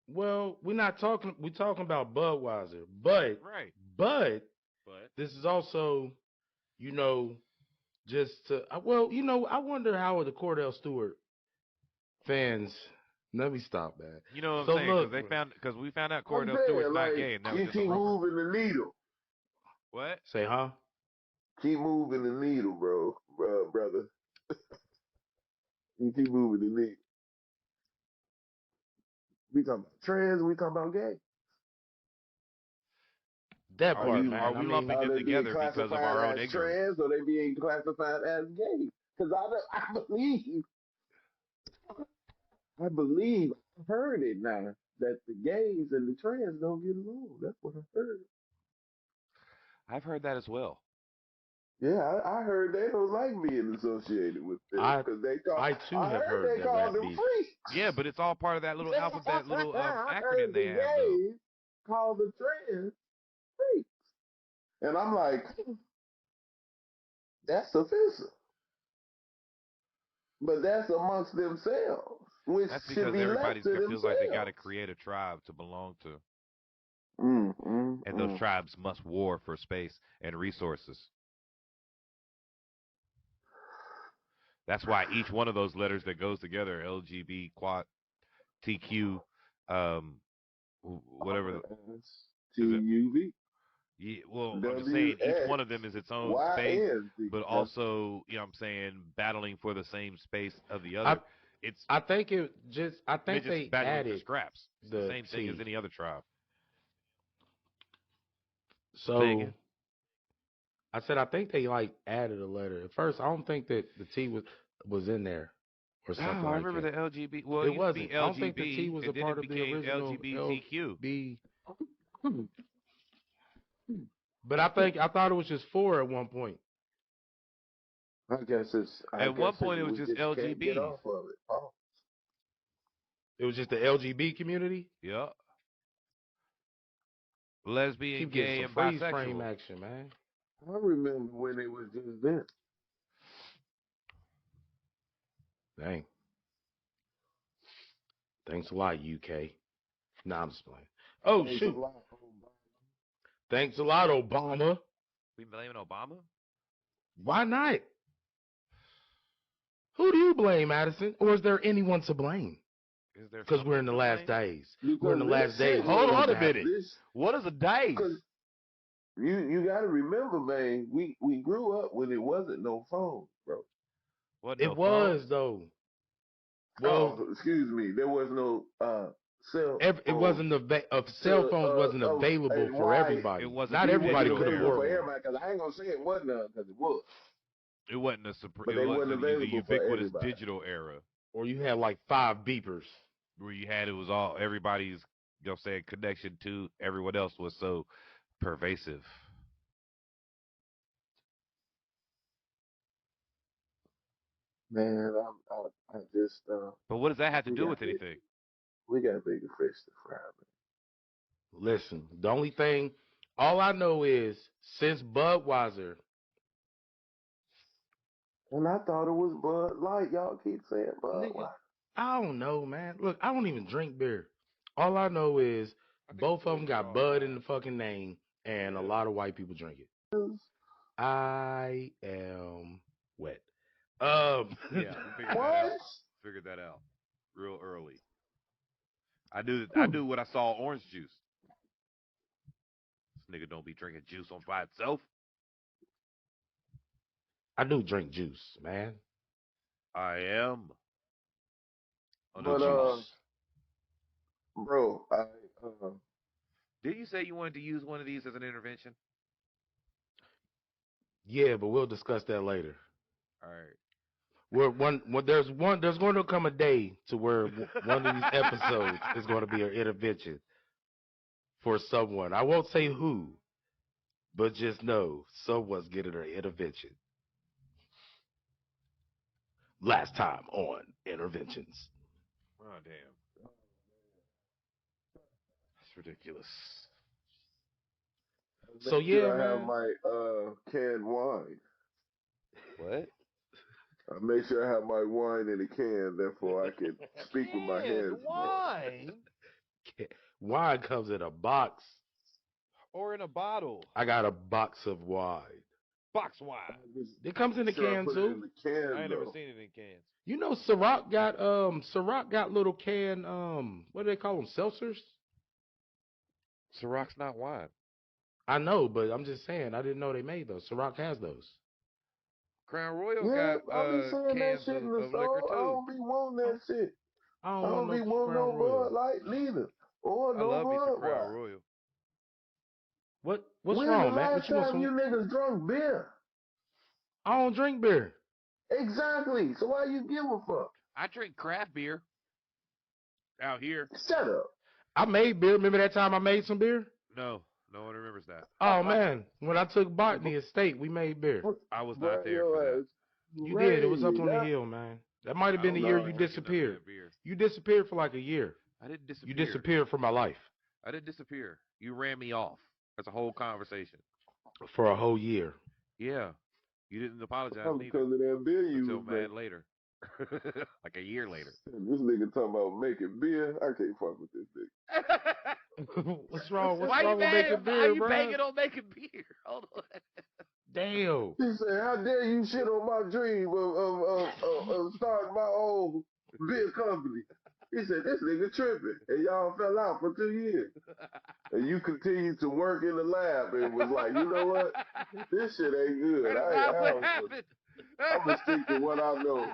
Well, we're not talking. We're talking about Budweiser, but
Right.
but
But
this is also, you know, just to. Well, you know, I wonder how the Cordell Stewart fans. Let me stop, man.
you know what I'm
So
saying?
look,
Because we found out
I'm
Cordell
saying,
Stewart's not
like,
gay, and that was
you
just a
keep
rumor.
moving the needle.
What?
say, huh?
Keep moving the needle, brother. You keep moving the needle. We talking about trans, we talking about gay.
That
Are
part,
we
man. I mean,
lumping
Are
them
they being
together because of
classified
our own
as
ignorance?
trans or they being classified as gay? Because I believe, I heard it now, that the gays and the trans don't get along. That's what I heard.
I've heard that as well.
Yeah, I heard they don't like being associated with them because they call.
I too
I
have
heard
heard
they
that
call
rap
them
beef.
freaks.
Yeah, but it's all part of that little alphabet, little
I
acronym
heard
they
the
have, though.
gays call the trans freaks, and I'm like, that's offensive. But that's amongst themselves, which
That's
should
because
be
everybody
left to
feels like they got to
themselves.
create a tribe to belong to,
Mm, mm,
and those
mm.
tribes must war for space and resources. That's why each one of those letters that goes together, LGB, quad, TQ, um, whatever.
TUV.
Yeah, well, I'm just saying each one of them is its own space, but also, you know what I'm saying, battling for the same space of the other.
I think they
battling
added
for scraps. It's the same thing as any other tribe.
So I said I think they like added a letter. At first, I don't think that the T was in there or something
I
like
remember
that.
the LGBT. Well,
it
used to
wasn't.
be
I don't think the T
LGB,
was a
and then
part
it
of the
became
original
LGBTQ.
LB. But I thought it was just 4 at one point.
I guess it's.
At one point, it was just
can't get
LGBs.
off of it. Oh.
It was just the LGB community.
Yeah. Lesbian,
Keep
gay,
getting
and
some freeze
bisexual.
frame action, man.
I remember when it was just them.
Dang. Thanks a lot, UK. Nah, I'm just playing. Oh,
Thanks
shoot.
a lot,
Thanks a lot, Obama.
We blaming Obama?
Why not? Who do you blame, Addison? Or is there anyone to blame? Because we're in the last days. We're in the last days.
Hold on a minute. What is a days?
You got to remember, man. We grew up when it wasn't no phone, bro.
It was though. Well,
excuse me. There was no cell.
It wasn't cell phones wasn't available for everybody.
It wasn't.
Not everybody could
available
afford
for
one.
everybody. Because I ain't gonna say it wasn't because it was.
It wasn't
But they wasn't available
the ubiquitous
for
digital era.
Or you had like 5 beepers.
Where you had it was all everybody's, you know, what I'm saying, connection to everyone else was so pervasive.
Man, I just.
But what does that have to do with anything?
We got bigger fish to fry, man.
Listen, the only thing, all I know is since Budweiser.
And I thought it was Bud Light. Y'all keep saying Bud Light.
I don't know, man. Look, I don't even drink beer. All I know is both of them got Bud in the fucking name, and a lot of white people drink it. I am wet.
Yeah, figured that out real early. I knew when I saw orange juice. This nigga don't be drinking juice on by itself.
I do drink juice, man.
I am.
But bro,
did you say you wanted to use one of these as an intervention?
Yeah, but we'll discuss that later.
All right.
There's going to come a day to where one of these episodes is going to be an intervention for someone. I won't say who, but just know someone's getting an intervention. Last time on interventions.
Oh damn, that's ridiculous.
So yeah,
I have my canned wine.
What?
I make sure I have my wine in a can, therefore I can speak with my hands.
Wine?
Wine comes in a box.
Or in a bottle.
I got a box of wine.
Box wine.
It comes in a can too.
I ain't never seen it in cans.
You know, Ciroc got little can what do they call them? Seltzers?
Ciroc's not wine.
I know, but I'm just saying I didn't know they made those. Ciroc has those.
Crown Royal got cans of liquor too.
I don't be wanting that shit.
I
I don't be wanting no Bud Light neither. Or no
I love me some
Bud
Crown Royal.
What's wrong, Matt?
When's the last time you niggas drunk beer?
I don't drink beer.
Exactly. So why you give a fuck?
I drink craft beer. Out here.
Shut up.
I made beer. Remember that time I made some beer?
No one remembers that.
Oh man, when I took botany at state, we made beer.
I was not there for that.
You did. It was up on the hill, man. That might have been the year you disappeared. You disappeared for like a year.
I didn't disappear.
You disappeared from my life.
I didn't disappear. You ran me off. That's a whole conversation.
For a whole year.
Yeah. You didn't apologize
because of that beer you
until
was
mad later. Like a year later.
This nigga talking about making beer. I can't fuck with this nigga.
What's wrong? What's wrong with making beer,
bro? Why you
bro?
banging on making beer? Hold on.
Damn.
He said, how dare you shit on my dream of starting my own beer company. He said, this nigga tripping. And y'all fell out for 2 years. And you continued to work in the lab and was like, you know what? This shit ain't good.
That's not what happened.
I'm going to stick to what I know.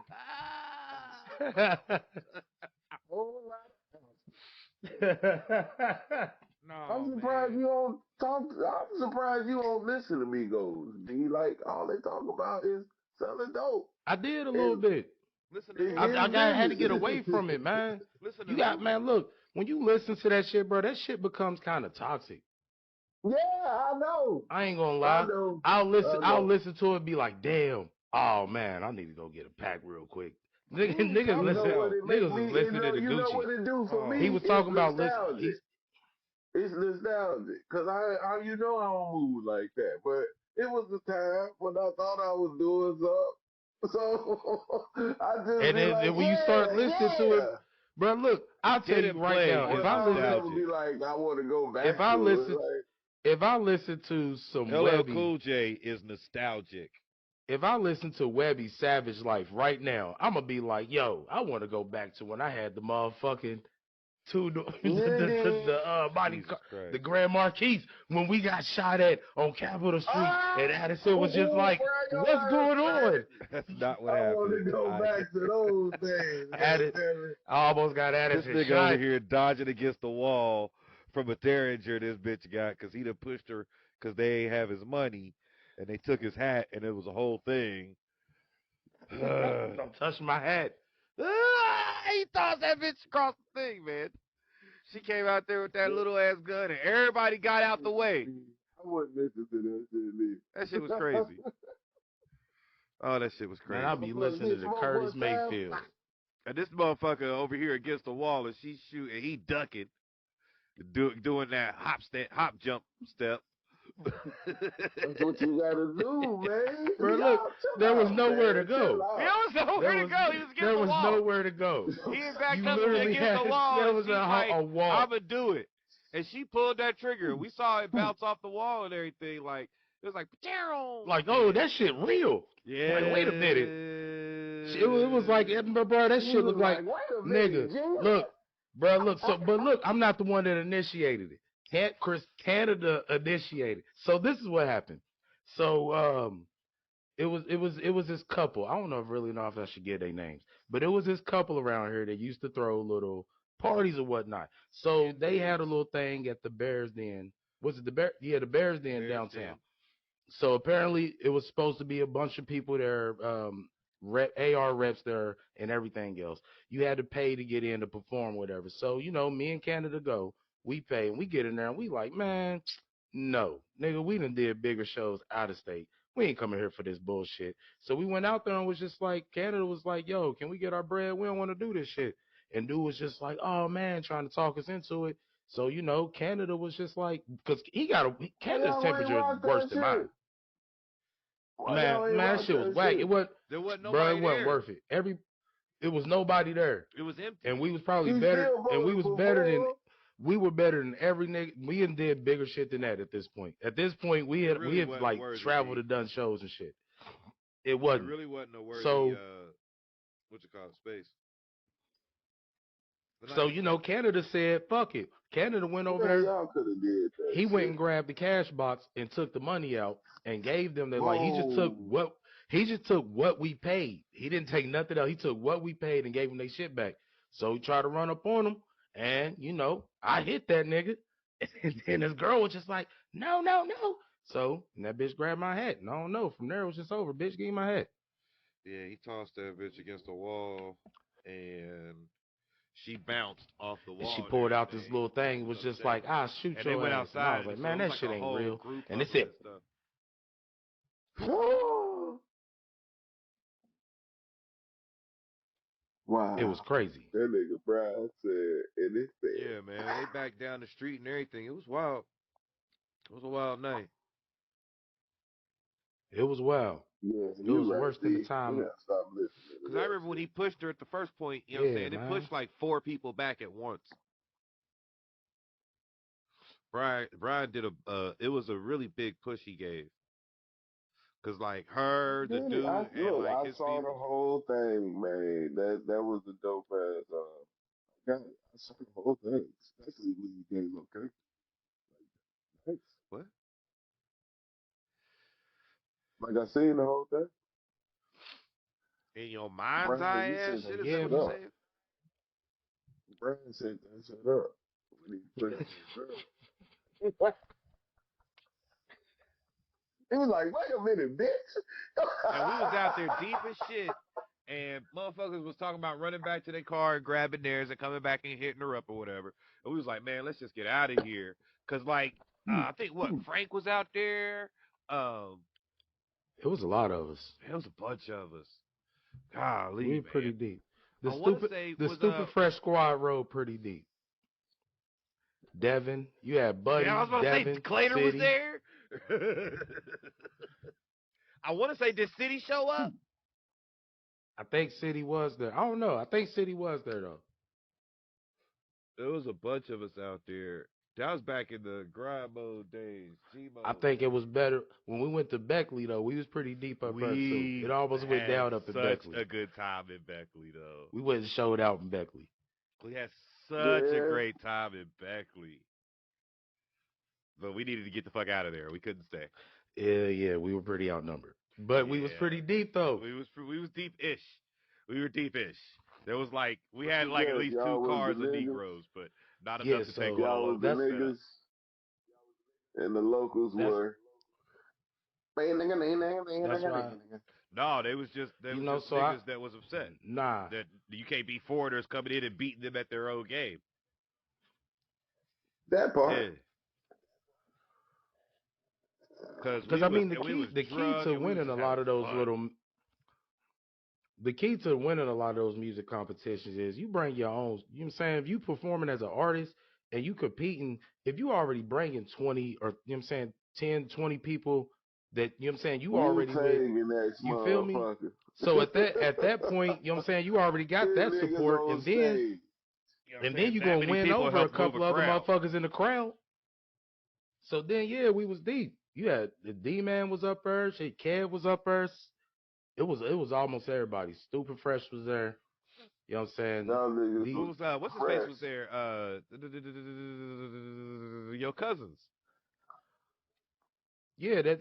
No,
I'm surprised
man.
you don't talk. I'm surprised you don't listen to Migos. Be like, all they talk about is selling dope.
I did a little bit.
Listen to
I had to get away from it, man.
Listen to
You got, man, look, when you listen to that shit, bro, that shit becomes kind of toxic.
Yeah, I know.
I ain't gonna lie.
I know.
I'll listen to it and be like, damn, oh man, I need to go get a pack real quick. Niggas was listening to
You know
Gucci.
what it do for me?
He was talking about
nostalgic. It's nostalgic. Cause I you know I don't move like that. But it was the time when I thought I was doing something. So I just
and
be
then,
like,
when you start listening to it, bro, look, I'll tell you right now, if I listen,
be like, I want to go back.
If I listen to some
LL Cool J is nostalgic.
If I listen to Webby Savage Life right now, I'm gonna be like, yo, I want to go back to when I had the motherfucking the Grand Marquis when we got shot at on Capitol Street, and Addison was just like, what's going on?
That's not what happened.
I want to go back to those days.
I almost got Addison
This nigga
shot.
over here dodging against the wall from a Derringer this bitch got because he done pushed her because they ain't have his money, and they took his hat, and it was a whole thing.
Don't touch my hat.
He tossed that bitch across the thing, man. She came out there with that little ass gun, and everybody got out the way.
I wouldn't listen to that shit.
That shit was crazy. Oh, that shit was crazy.
Man, I'll be listening to Curtis Mayfield.
And this motherfucker over here against the wall, and she's shooting, and he ducking, doing that hop jump step.
That's what you gotta do, man.
Bro, look, there was nowhere to go.
There was nowhere to go. He was against the wall.
There was nowhere to go.
He backed up against the wall.
There was a wall.
I'ma do it. And she pulled that trigger. We saw it bounce off the wall and everything. Like, it was like,
like, oh, that shit real.
Yeah.
Like, wait a minute. It was like, bro, that shit looked like, nigga, look, bro, look. So, but look, I'm not the one that initiated it. Canada initiated. So this is what happened. So it was this couple. I don't really know if I should get their names, but it was this couple around here that used to throw little parties or whatnot. So they had a little thing at the Bears Den. Was it the Bear? Yeah, the Bears Den downtown. So apparently it was supposed to be a bunch of people there, AR reps there and everything else. You had to pay to get in to perform, whatever. So, me and Canada go. We pay and we get in there and we like, man, no, nigga, we done did bigger shows out of state. We ain't coming here for this bullshit. So we went out there and was just like, Canada was like, yo, can we get our bread? We don't want to do this shit. And dude was just like, oh man, trying to talk us into it. So, Canada was just like, because Canada's temperature is worse than mine. Man, that shit was whack.
There wasn't nobody
bro, it wasn't worth it. It was nobody there.
It was empty.
And we was probably better. And we were better than every nigga. We did bigger shit than that at this point. At this point, we had like traveled and done shows and shit. It wasn't.
It really wasn't a worthy, what you call it, space.
So, Canada said, fuck it. Canada went over there.
Y'all could have did that.
He went and grabbed the cash box and took the money out and gave them the, like, he just took what we paid. He didn't take nothing else. He took what we paid and gave them their shit back. So he tried to run up on them. And, I hit that nigga. And then this girl was just like, no. So, and that bitch grabbed my hat. And I don't know. From there, it was just over. Bitch, give me my hat.
Yeah, he tossed that bitch against the wall. And she bounced off the wall.
And she pulled out this little thing. It was just like, shoot
and
your
they went
ass.
outside.
And I was like, man, that shit ain't real. And it's it.
Wow.
It was crazy.
That nigga Brian said anything.
Yeah, man. They backed down the street and everything. It was wild. It was a wild night.
It was wild.
Yeah,
it was worse than the time.
Because I remember when he pushed her at the first point, you know what I'm saying? It pushed like 4 people back at once. Brian did it was a really big push he gave. Cause like her, the dude,
I
saw
the whole thing, man. That was a dope ass. I saw the whole thing, especially when you gave okay. Thanks.
What?
Like I seen the whole thing.
In your mind's
Brian,
eye
you
ass
sent
shit?
that
Is that
Yeah,
what
shit
you
up.
saying?
Brian sent that shit up. When he put it in the girl. He was like, wait a minute, bitch.
And we was out there deep as shit, and motherfuckers was talking about running back to their car and grabbing theirs and coming back and hitting her up or whatever. And we was like, man, let's just get out of here. Cause like, I think what Frank was out there.
it was a lot of us.
There was a bunch of us. Golly,
We were
man.
pretty deep.
I want to say
The
was
stupid fresh squad rode pretty deep. Devin, you had Buddy,
yeah, I was about
Devin,
to say Clayton was
City.
there. I want to say did City show up?
I think City was there. I don't know. I think City was there though.
There was a bunch of us out there. That was back in the grind mode days. G-mode.
I think it was better when we went to Beckley though. We was pretty deep up there too. It almost went down up in Beckley.
Such a good time in Beckley though.
We went and showed out in Beckley.
We had such a great time in Beckley. But we needed to get the fuck out of there. We couldn't stay.
Yeah, we were pretty outnumbered. But we was pretty deep though.
We was deep-ish. We were deep-ish. There was like we had like at least 2 cars of Negroes, but not enough to take on a
Y'all was the
local
niggas, and the locals were.
That's why.
No, they was just niggas that was upset.
Nah,
that you can't be foreigners coming in and beating them at their own game.
That part.
Yeah.
Because I mean the key to winning a lot of those the key to winning a lot of those music competitions is you bring your own. You know what I'm saying? If you performing as an artist and you competing, if you already bringing 20 or you know what I'm saying 10, 20 people that you know what I'm saying you already with, you feel me? So at that point, you know what I'm saying, you already got that support, and then you gonna win over a couple other motherfuckers in the crowd. So then we was deep. You had the D-Man was up there, shit, Kev was up there. It was almost everybody. Stupid Fresh was there. You know what I'm saying?
What's his face was there? Your cousins.
Yeah, that's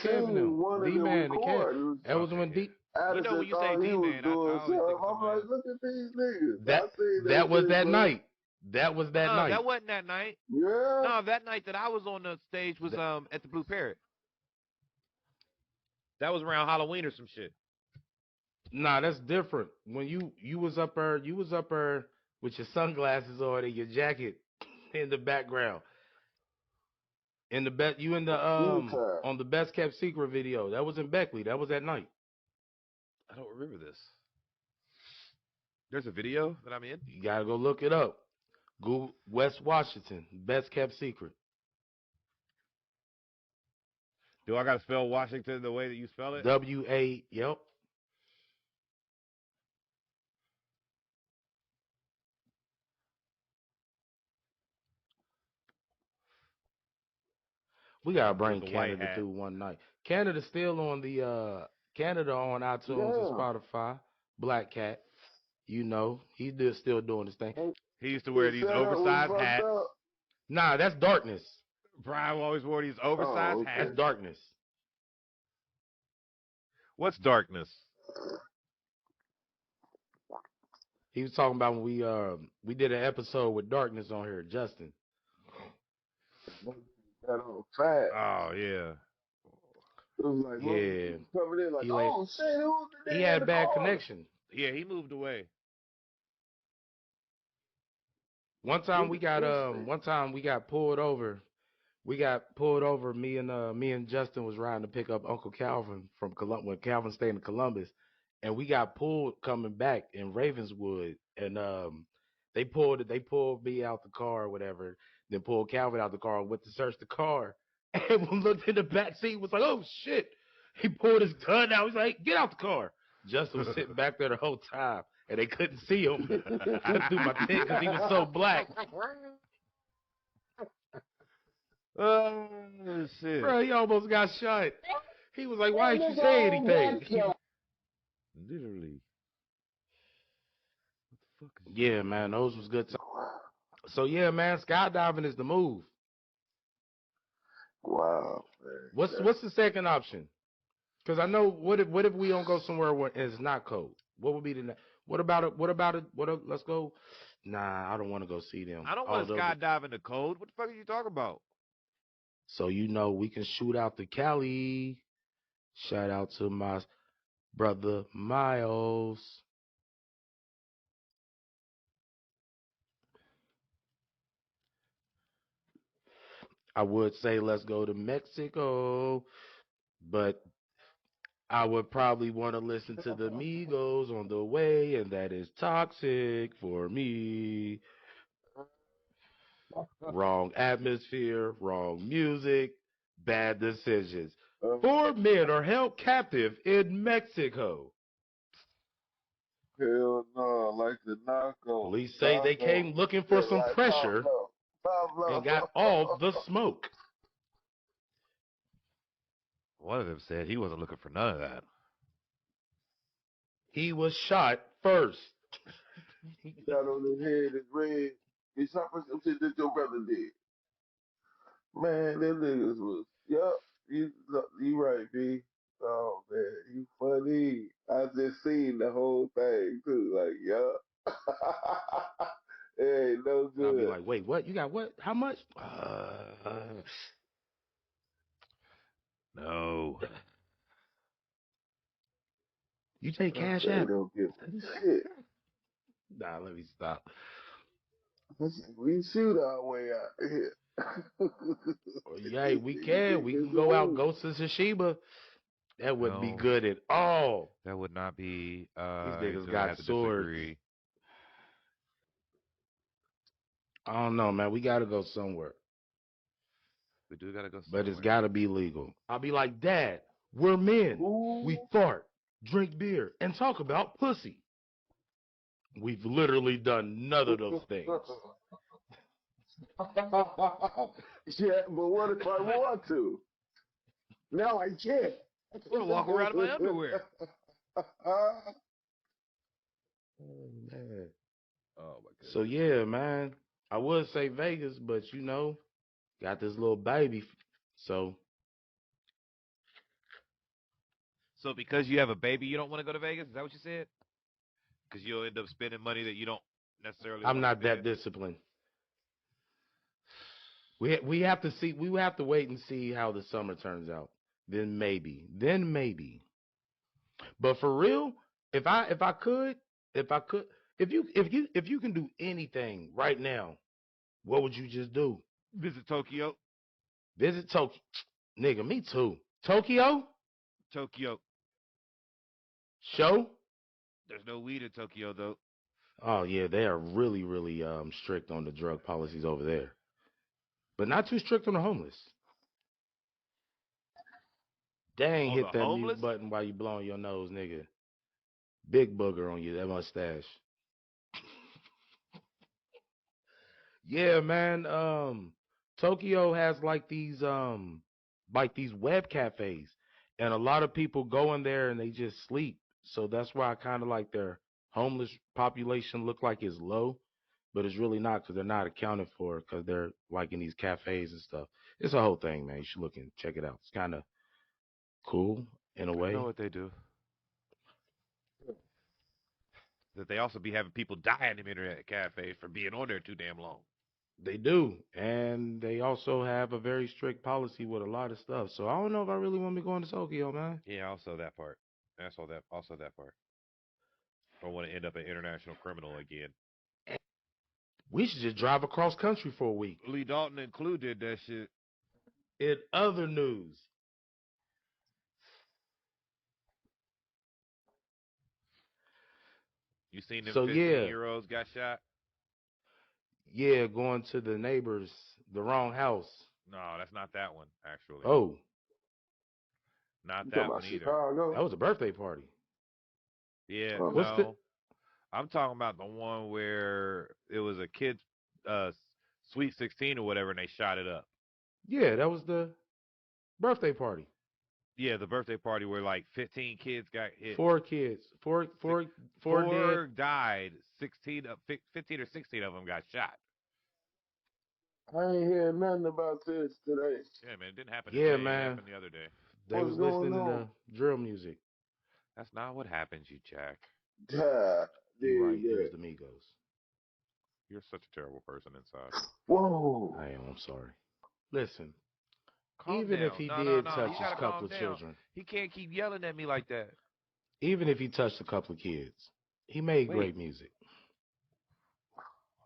Kevin now. D-Man and Kev. That was when D.
You know when you say D-Man, I always think
I'm like, look at these niggas.
That was that night. That was that night.
That wasn't that night.
Yeah.
No, that night that I was on the stage was at the Blue Parrot. That was around Halloween or some shit.
Nah, that's different. When you was up there with your sunglasses on and your jacket in the background. On the Best Kept Secret video. That was in Beckley. That was that night.
I don't remember this. There's a video that I'm in?
You gotta go look it up. Google West Washington, Best Kept Secret.
Do I gotta spell Washington the way that you spell it?
W-A, yep. We gotta bring Canada through one night. Canada's still on the Canada on iTunes and Spotify. Black Cat, you know, he's still doing his thing.
He used to wear these oversized hats.
Nah, that's Darkness.
Brian always wore these oversized hats.
That's Darkness.
What's Darkness?
He was talking about when we did an episode with Darkness on here, Justin.
Oh yeah.
It was like, coming in like, oh shit,
he had bad connection.
Yeah, he moved away.
One time we got pulled over. Me and Justin was riding to pick up Uncle Calvin from when Calvin stayed in Columbus, and we got pulled coming back in Ravenswood, and they pulled me out the car or whatever, then pulled Calvin out the car and went to search the car, and we looked in the back seat, was like, oh shit. He pulled his gun out. He's like, get out the car. Justin was sitting back there the whole time, and they couldn't see him through my tent because he was so black.
Oh shit!
Bro, he almost got shot. He was like, "Why didn't you say anything?"
Literally. What the fuck
Yeah, man, those was good times. So yeah, man, skydiving is the move.
Wow, man.
What's the second option? Because I know what if we don't go somewhere where it's not cold? What would be the what about it? What about it? Let's go. Nah, I don't want to go see them.
I don't
Oh,
want to skydive in the cold. What the fuck are you talking about?
so we can shoot out to Cali. Shout out to my brother Miles. I would say let's go to Mexico, but I would probably want to listen to the Migos on the way, and that is toxic for me. Wrong atmosphere, wrong music, bad decisions. 4 men are held captive in Mexico.
Hell no, like the knockoff.
Police say they came looking for some
Like
pressure
Pablo.
and got all the smoke.
One of them said he wasn't looking for none of that.
He was shot first.
Shot on his head is red. He shot for some shit that your brother did. Man, them niggas was, yup, you right, B. Oh, man, you funny. I just seen the whole thing, too. Like, yup. It ain't no
I'll be
good.
like, wait, what? You got what? How much?
No.
You take cash
They
app?
don't give a shit.
Nah, let me stop.
We shoot our way out here.
Yeah, we can. We can go out, go to Toshiba. That wouldn't be
No.
good at all.
That would not be.
These
I
niggas
would
got
have to
swords.
disagree.
I don't know, man. We got to go somewhere.
We do gotta go
But
somewhere.
it's got to be legal. I'll be like, Dad, we're men.
Ooh.
We fart, drink beer, and talk about pussy. We've literally done none of those things.
Yeah, but what if I want to? Now I can't.
I'm gonna walk around in my underwear.
Oh, man.
Oh my goodness.
So, yeah, man. I would say Vegas, but got this little baby. So
because you have a baby, you don't want to go to Vegas? Is that what you said? Because you'll end up spending money that you don't necessarily.
I'm
want
not
to
that disciplined. We have to see. We have to wait and see how the summer turns out. Then maybe. But for real, if you can do anything right now, what would you just do?
Visit Tokyo.
Visit Tokyo, nigga. Me too. Tokyo show.
There's no weed in Tokyo though.
Oh yeah, they are really really strict on the drug policies over there, but not too strict on the homeless. Dang,
On
hit
the
that
homeless?
mute button while you blowing your nose, nigga. Big booger on you, that mustache. Yeah, man. Tokyo has like these web cafes, and a lot of people go in there and they just sleep. So that's why I kind of like their homeless population look like it's low, but it's really not because they're not accounted for because they're like in these cafes and stuff. It's a whole thing, man. You should look and check it out. It's kind of cool in a
I know
way.
what they do. That they also be having people die in the internet cafes for being on there too damn long.
They do, and they also have a very strict policy with a lot of stuff. So I don't know if I really want to be going to Tokyo, man.
Yeah, also that part. That's all that. Also that part. I don't want to end up an international criminal again.
We should just drive across country for a week.
Lee Dalton included that shit.
In other news,
You seen them
so
15-year-olds got shot?
yeah, going to the neighbors, the wrong house.
No, that's not that one, actually.
Oh,
Not
You talking
that
about
one either.
Chicago?
that was a birthday party.
Yeah,
Oh.
What's
no. I'm talking about the one where it was a kid's Sweet 16 or whatever, and they shot it up.
Yeah, that was the birthday party.
Yeah, the birthday party where like 15 kids got hit.
4 kids. Four
Six,
four four
four
dead.
died. 15 or 16 of them got shot.
I ain't heard nothing about this today.
Yeah, man, it didn't happen
Yeah,
today. It
man.
happened the other day.
They
What's
was
going
listening to
on?
the drill music.
That's not what happens, you jack.
God,
You right.
dig
It was
that.
the Migos.
You're such a terrible person inside.
Whoa.
I am. I'm sorry. Listen,
Calm
even if
down.
he
No, no,
did
no.
touch
He
his
gotta
couple
calm
of
down.
children,
He can't keep yelling at me like that.
even if he touched a couple of kids, he made
Wait,
great music.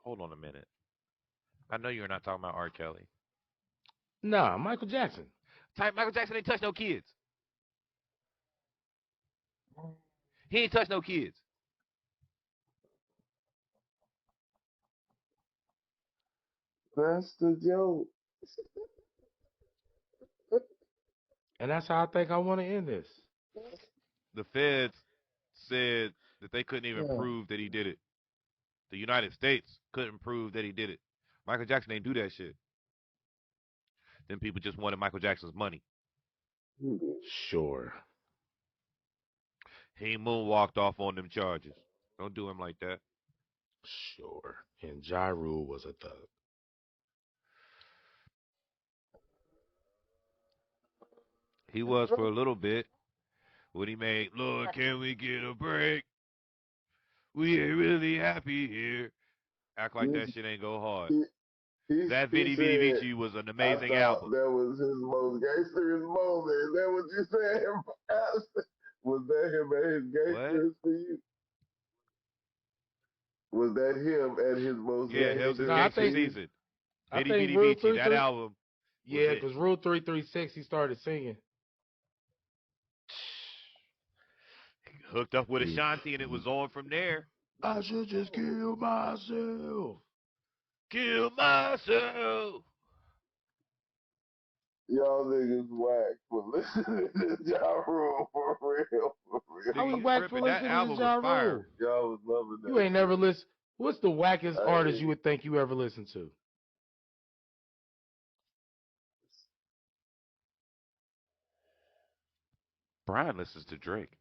hold on a minute. I know you're not talking about R. Kelly.
Nah, Michael Jackson.
Michael Jackson ain't touch no kids. He ain't touch no kids.
That's the joke.
And that's how I think I want to end this.
The feds said that they couldn't even
Yeah.
prove that he did it. The United States couldn't prove that he did it. Michael Jackson ain't do that shit. Then people just wanted Michael Jackson's money.
Sure.
He moonwalked off on them charges. Don't do him like that.
Sure. And Ja Rule was a thug.
He was for a little bit when he made Lord, can we get a break? We ain't really happy here. Act like that shit ain't go hard.
He,
That
he
Vidi Vidi
said,
Vici was an
I
amazing
thought
album.
that was his most gangsterest moment. Is that what you said? Was that him at his
What?
gangsterest for you? Was that him at his most
Yeah, that was his
No, I
gangsterest for
gangster
think
you?
season.
I
Vidi
think
Vidi
Rule
Vici, that
33.
album was
Yeah,
it.
because Rule 336 he started singing.
Hooked up with Ashanti and it was on from there.
I should just kill myself.
Kill myself.
Y'all niggas whack for listening to Ja Rule for real, for real.
I
Nigga,
was
you
whack for
tripping. That
listening to
album was
Ja
fire.
Rule.
Y'all was loving
You
that
ain't
shit.
never listened. What's the wackest artist you
Hey,
would think you ever listened to?
Brian listens to Drake.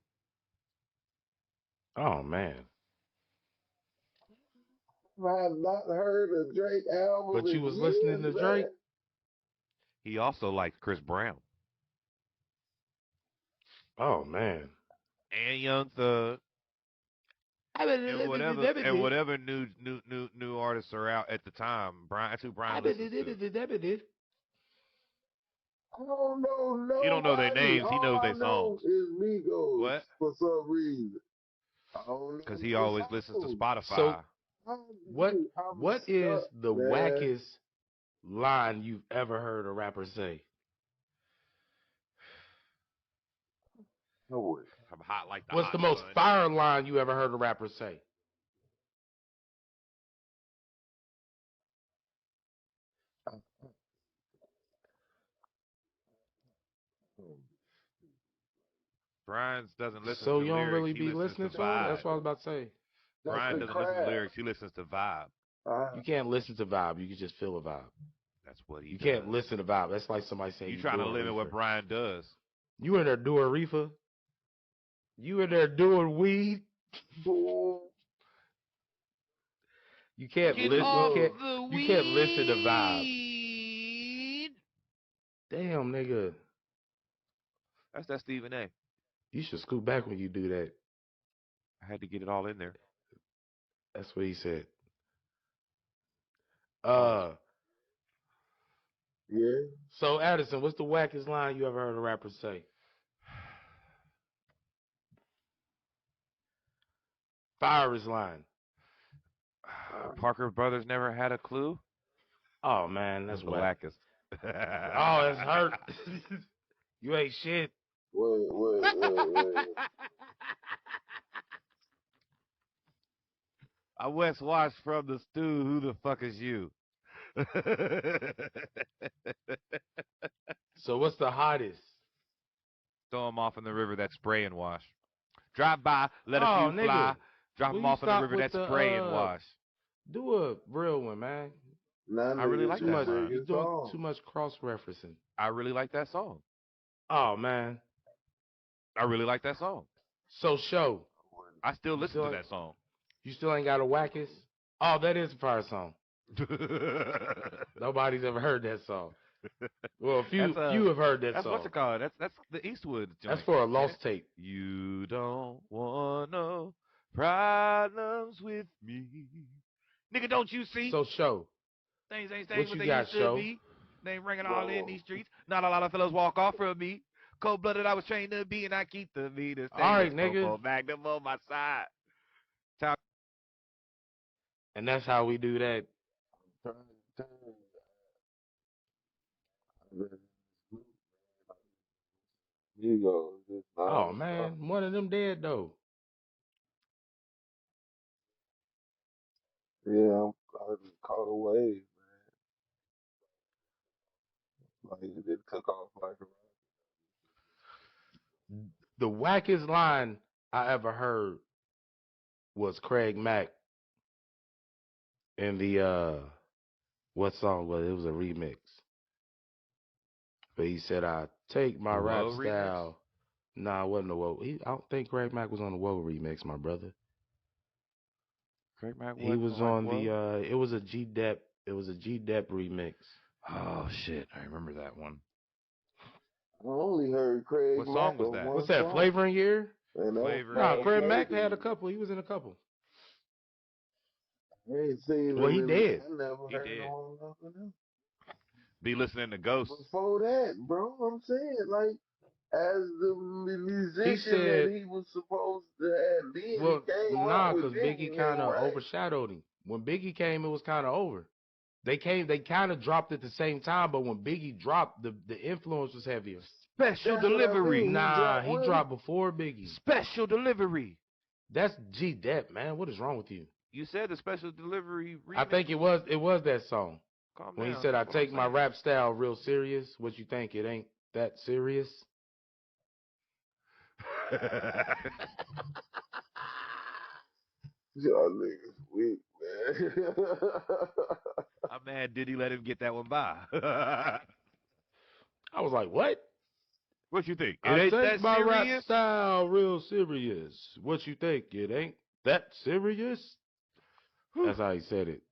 Oh man.
I have not heard a Drake album
But you
in
was listening
years,
to Drake?
man.
He also liked Chris Brown
Oh man.
and Young Thug and whatever new artists are out at the time. Brian, that's who Brian listens to.
I don't know
He don't know their
nobody.
names. He
All
knows
I
their
know
songs.
is Migos
What?
for some reason. I don't
Because
know
he
no
always listens to
songs.
Spotify.
So what
I'm
what is
stuck,
the
man.
wackest line you've ever heard a rapper say?
No way.
I'm hot like the
What's
hot
the most
sun.
fire line you ever heard a rapper say?
Brian doesn't listen
So
to
you don't
lyrics.
really
He
be
listens to
listening to him?
vibe.
That's what I was about to say.
That's
Brian
the
doesn't listen to
crab.
lyrics. He listens to vibe.
You can't listen to vibe. You can just feel a vibe.
That's what he
You
does.
can't listen to vibe. That's like somebody saying
You
you
trying to
doing
limit what
reefer.
Brian does.
You in there doing reefer? You in there doing weed? You can't
Get
listen.
off
Migos.
the
You can't listen to vibe.
weed.
Damn, nigga.
That's that Stephen A.
You should scoot back when you do that.
I had to get it all in there.
That's what he said.
Pause.
Yeah.
So Addison, what's the wackest line you ever heard a rapper say? Fire his line.
Parker Brothers never had a clue.
Oh man, that's
That's the
whack.
wackest.
Oh, it's hurt. You ain't shit.
Wait.
I West watched from the stew. Who the fuck is you?
So what's the hottest?
Throw them off in the river that spray and wash. Drive by, let a
Oh
few fly.
nigga,
Drop
will
them
you
off in the
stop
river
with
that spray and wash.
do a real one, man.
Now
I really
niggas
like
Too
that
just
much.
line.
You
singing
doing
songs.
too much cross referencing.
I really like that song.
Oh man,
I really like that song.
So show.
I still
You
listen
still
to
ain't,
that song.
you still ain't got a wackest? Oh, that is a fire song. Nobody's ever heard that song. Well, few have heard that
That's
song.
what's it called? That's the Eastwood joint.
That's for a
ain't
lost
it?
tape.
You don't want no problems with me, nigga. Don't you see?
So show.
Things ain't
What
staying what
you
they
got,
used to
show?
be. They ain't ringing all in
Bro,
these streets. Not a lot of fellas walk off from me. Cold blooded, I was trained to be, and I keep the meter
All
stainless.
right, nigga.
Popo Magnum on my side.
And that's how we do that.
trying to tell you, I've been in this group, Migos, just
Oh
non-stop.
man, one of them dead though.
Yeah, I just caught a wave, man. Like it took off like a
The wackest line I ever heard was Craig Mack in the what song was it? It was a remix. But he said I take my
The
rap
Woe remix?
style. Nah, it wasn't the Woe. I don't think Craig Mack was on the Woe remix, my brother.
Craig Mack
He
wasn't
was
like
on
Woe?
the it was a G Dep remix.
Oh shit, I remember that one.
I only heard Craig
What song
Mack
was
on
that?
What's
one
that,
song,
Flavoring Year?
and that was
Flavor
Nah,
Fast
Craig
Year.
Mack had a
Lady.
couple. He was in a couple.
I ain't seen
Well,
him
he
in.
dead.
I never
He
heard him
did.
on nothing else.
Be listening to Ghosts.
Before that, bro, I'm saying like as the
He
musician that
said,
he was supposed to have been, he
well,
came up
nah,
with
because Biggie
Biggie
kind
and
of
Wayne.
overshadowed him. When Biggie came, it was kind of over. They kind of dropped at the same time, but when Biggie dropped, the influence was heavier.
Special
That's what I
delivery.
mean.
Nah, he
When?
dropped before Biggie.
Special delivery.
That's G Dep, man. What is wrong with you?
You said the special delivery remix.
I think it was that song.
Calm
When he
down.
said, I
That's what I'm
take my
saying.
rap style real serious. What you think? It ain't that serious?
Y'all niggas weak, man.
I'm mad did he let him get that one by?
I was like, what?
What you think? It
I
ain't
take
that
my rap
serious?
style real serious. What you think? It ain't that serious?
Whew.
That's how he said it.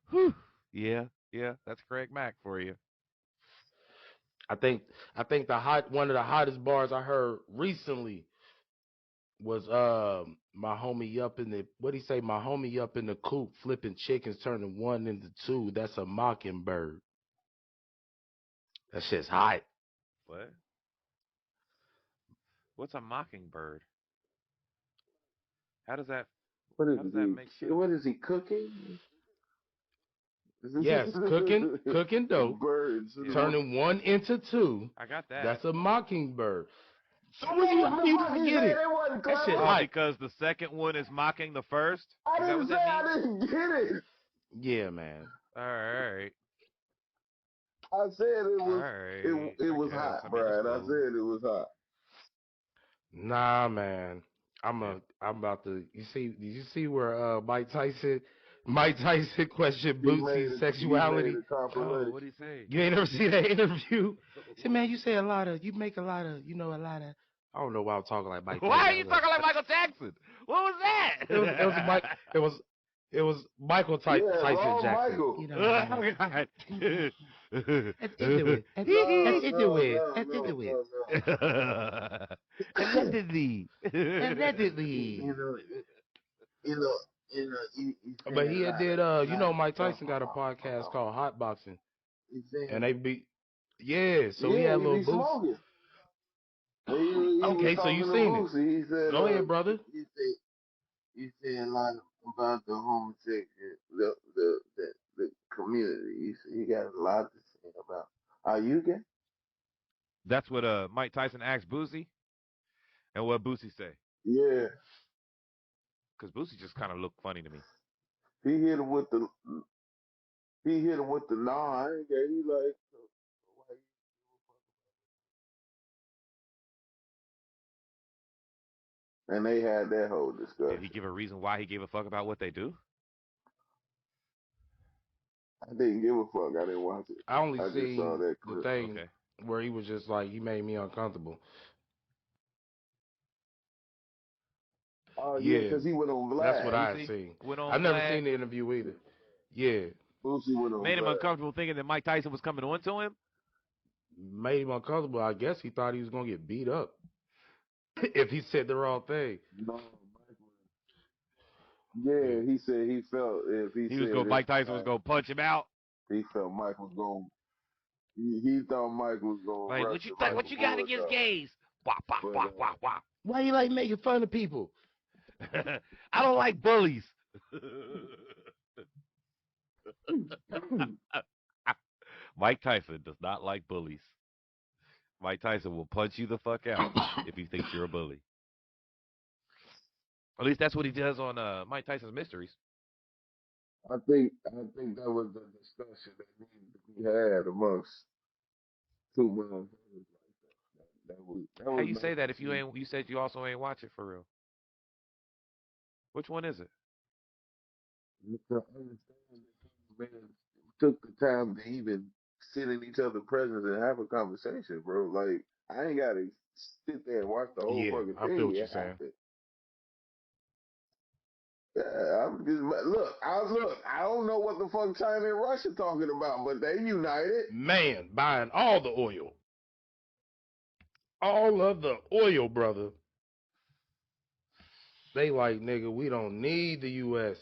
Whew. Yeah, that's Craig Mack for you.
I think one of the hottest bars I heard recently was my homie up in the what he say, my homie up in the coop flipping chickens turning one into two. That's a mockingbird. That shit's hot.
What? What's a mockingbird? How does that
What is
how does that
he?
make sense?
What is he cooking?
Yes, cooking dope,
Birds.
Yeah,
turning one into two.
I got that.
That's a mockingbird. So
What
how
the
you
fuck
not
he
get
said?
it?
It wasn't
That shit
clever.
Oh,
hot.
because the second one is mocking the first?
I
Is that
didn't
what
say
that
I
means?
didn't get it.
Yeah, man.
All right.
I said it
All
was
right.
it
I
was
guess.
hot,
I mean, it's
Brian. I
cool.
said it was hot.
Nah, man.
Yeah.
I'm about to. Did you see where Mike Tyson questioned Bootsy's
He made
sexuality?
a
Oh,
compilation.
what'd he say?
You ain't ever seen that interview? He said, man, you make a lot of, a lot of. I don't know why I'm talking like Mike Tyson.
Why are you talking like Michael Jackson? What was that?
It was Mike. It was Michael
Yeah,
Tyson
wrong
Jackson.
Michael.
You know, a lot of.
God.
Let's do it.
No,
Let's do
no,
it.
no,
Let's
no,
do it.
no, no.
Allegedly.
Allegedly.
You
But
saying
he
a
had
lot
did
of
Mike
stuff
Tyson got a podcast
about.
called Hot Boxing,
You saying,
and they be so he
yeah,
had
he
little
be
boots.
smoking. He was
Okay, so you
talking to
seen it?
Boosie. He said,
Go ahead, brother.
you say a lot about the homosexual, the community. You got a lot to say about. Are you gay?
That's what Mike Tyson asked Boosie, and what Boosie say?
Yeah.
Because Boosie just kind of looked funny to me.
He hit him with the nah, I ain't gay. He like, why and they had that whole
Did he
discussion.
give a reason why he gave a fuck about what they do?
I didn't give a fuck. I didn't watch it.
I only
I just saw
seen
that
the
clip.
thing
Okay.
where he was just like he made me uncomfortable.
Oh yeah,
Yeah,
because he went on
that's what
Vlad.
I
Boosie
seen.
went on
I've never
Vlad,
seen the interview either. Yeah,
Boosie went on
made him
Vlad.
uncomfortable thinking that Mike Tyson was coming on to him.
made him uncomfortable. I guess he thought he was gonna get beat up if he said the wrong thing.
No, yeah, he said he felt if he
He was
said
going.
it,
Mike Tyson was going to punch him out.
he felt Mike was going. He thought Mike was going to
Like,
rush
what you
him
think?
like
What
a
you got against
bulldog.
gays? Wop, wop,
But
wop, wop, wop.
Why you like making fun of people?
I don't like bullies. Mike Tyson does not like bullies. Mike Tyson will punch you the fuck out if he thinks you're a bully. At least that's what he does on Mike Tyson's Mysteries.
I think that was the discussion that needed to be had amongst two motherfuckers like that. That
How
was
you say that if you
basically
ain't? You said you also ain't watch it for real. Which one is it?
to understand that these men took the time to even sit in each other's presence and have a conversation, bro. Like I ain't gotta sit there and watch the whole
Yeah,
fucking
I feel
thing.
what you're
It
saying.
happened. Yeah, I'm just look. I don't know what the fuck China and Russia talking about, but they united.
Man, buying all the oil, all of the oil, brother. They like, nigga, we don't need the U.S.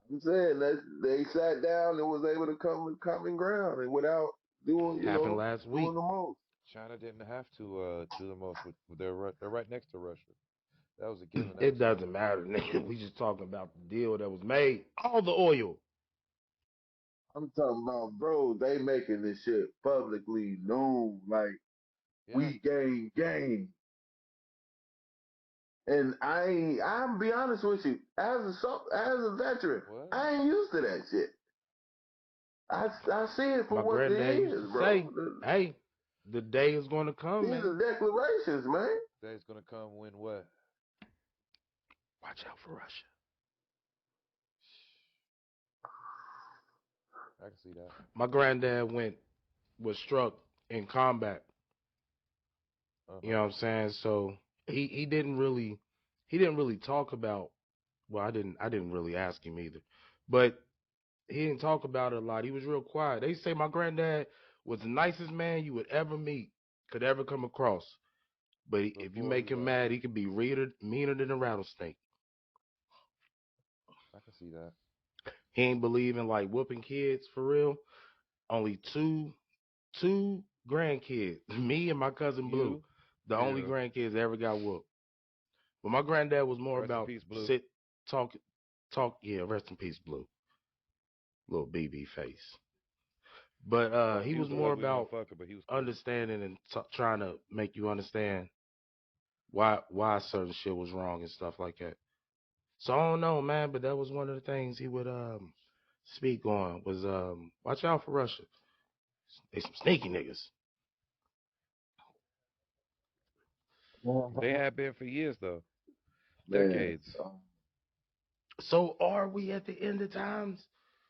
I'm saying that they sat down and was able to come to common ground and without doing,
Happened last
doing
week.
the most.
China didn't have to do the most. They're right next to Russia. That was a given. That
It
was
doesn't matter, nigga. We just talking about the deal that was made. All the oil.
I'm talking about, bro, they making this shit publicly known. Like,
yeah.
we game. And I'll be honest with you, as a veteran,
What?
I ain't used to that shit. I see it for
My
what it
granddad used to
is, bro.
say, hey, the day is going to come,
These
man.
are declarations, man.
Day's gonna come when what?
Watch out for Russia.
I can see that.
My granddad was struck in combat. You know what I'm saying? So he didn't really talk about, well, I didn't really ask him either. But he didn't talk about it a lot. He was real quiet. They say my granddad was the nicest man you would ever meet, could ever come across. But if you
Before he
make him mad, he could be meaner than a rattlesnake.
I can see that.
He ain't believe in like whooping kids for real. Only two grandkids, me and my cousin Blue,
You?
the only
Yeah.
grandkids that ever got whooped. But my granddad was more
Rest in
about
peace, Blue.
sit, talk. Yeah, rest in peace, Blue. Little BB face. But he
He
was
was an
more
ugly
about
motherfucker, but he was cool.
understanding and trying to make you understand why certain shit was wrong and stuff like that. So I don't know, man, but that was one of the things he would speak on was watch out for Russia. They some sneaky niggas.
They have been for years though.
Man,
Decades.
So are we at the end of times?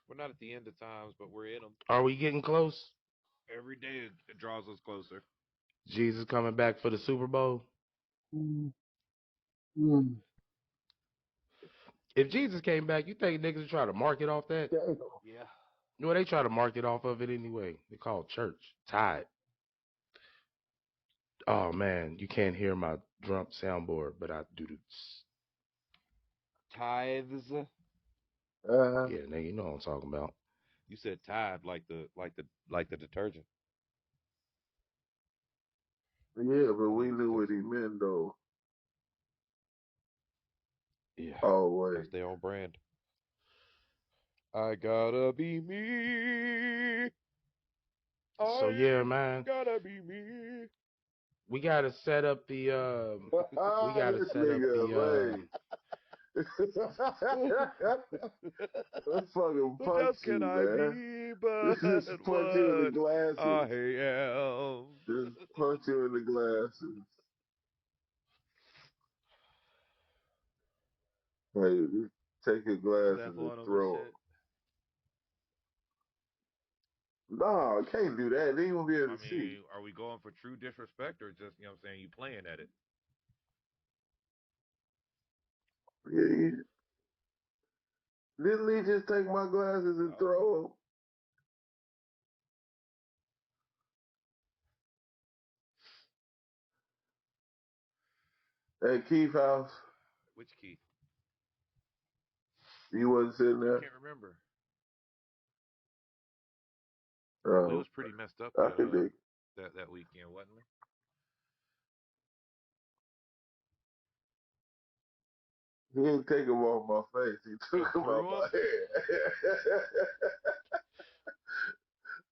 We're not at the end of times, but we're in them.
Are we getting close?
Every day it draws us closer.
Jesus coming back for the Super Bowl?
mm, mm,
If Jesus came back, you think niggas would try to market off that?
Yeah.
Well, they try to market off of it anyway. They call it church. Tide. Oh man, you can't hear my drum soundboard, but I do the
Tithes.
yeah, nigga, you know what I'm talking about.
You said tithe like the detergent.
yeah, but we knew what he meant though.
Yeah.
Always.
That's their own brand. I gotta be me.
So yeah,
I
man,
gotta be me.
we gotta set up the we gotta
This
set up
nigga,
the
man. Let's fucking
What
punch
else can
you,
I
man.
be but
Just punch you in the
what
glasses.
I am?
Just punch you in the glasses. Hey, just take your glasses
Step
and
on them and
throw them.
shit.
No, I can't do that. They ain't gonna be able
I
to see.
mean, are we going for true disrespect or just, you know what I'm saying, you playing at it?
Yeah, didn't Lee just take my glasses and throw them at Keith's house?
Which Keith?
You wasn't sitting
I
there?
can't remember. We
Oh,
was pretty messed up
I think
that weekend, wasn't we?
he didn't take them off my face. He took them
Threw
out my
'em?
head.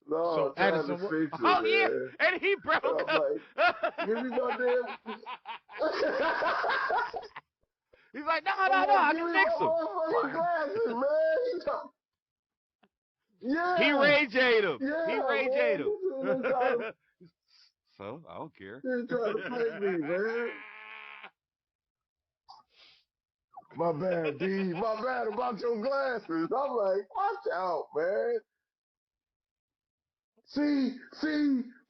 No,
So
I'm trying to
Addison, what?
fix it,
Oh yeah,
man.
and he broke
I'm
up.
like, give me my damn.
He's like, no,
I'm
no, no,
like,
I
give
can
me
fix
my
them.
motherfucking glasses, man. Yeah,
He rage ate him.
yeah,
He rage
man.
ate him.
They trying to,
So I don't care.
they trying to play me, man. My bad, D. My bad about your glasses. I'm like, watch out, man. See,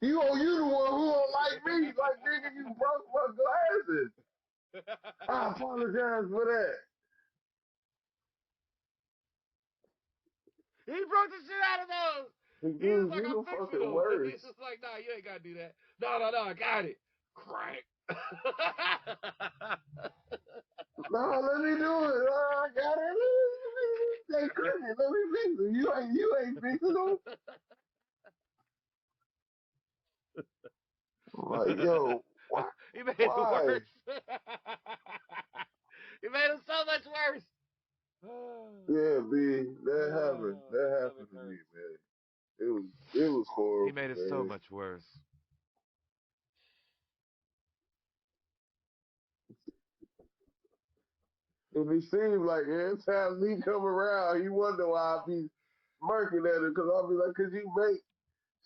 you the one who don't like me. Like, nigga, you broke my glasses. I apologize for that.
He broke the shit out of those. He was like,
You
I'm
the
fixing
fucking
them.
worst.
He's just like, nah, you ain't got to do that. No, no, no, I got it. Crank.
No, let me do it. I got it. They cooking. Let me fix it. You ain't fixing them. I'm like, yo, why?
He made it
Why?
worse. He made it so much worse.
Yeah, B, that happened.
My
That
stomach
happened to me,
hurts.
man. It was horrible,
He made it so
man.
much worse.
And it seems like every time he come around, he wonder why I be smirking at him, because I'll be like, 'cause you make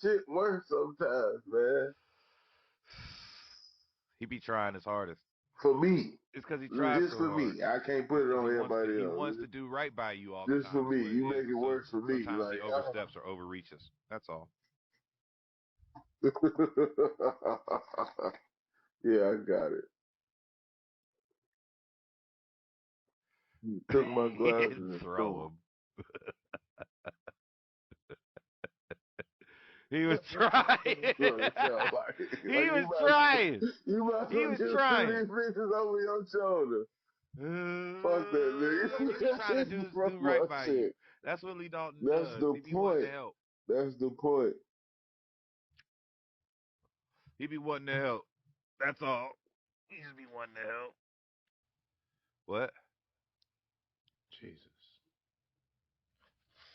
shit worse sometimes, man.
He be trying his hardest.
For me.
It's because he tries
Just
so
for
hard.
me. I can't
It's
put it
because
on everybody
he
else.
wants to do right by you all the
Just for
time.
me.
Is what
You
it
make
is.
it
So
worse for me.
sometimes he
Like,
oversteps or overreaches. That's all.
yeah, I got it. He took my
He
glasses
didn't
and
throw
threw
him. He was trying.
them. He
He was
might
trying.
you might as
He
well
was
just threw
trying.
these bitches over your shoulder. Fuck that
He
nigga.
was trying to do
Broke my
right by you.
shit.
That's what Lee Dalton
That's
does.
the
He be wanting
point.
to help.
That's the point.
He be wanting to help. That's all. He just be wanting to help. What?
Jesus.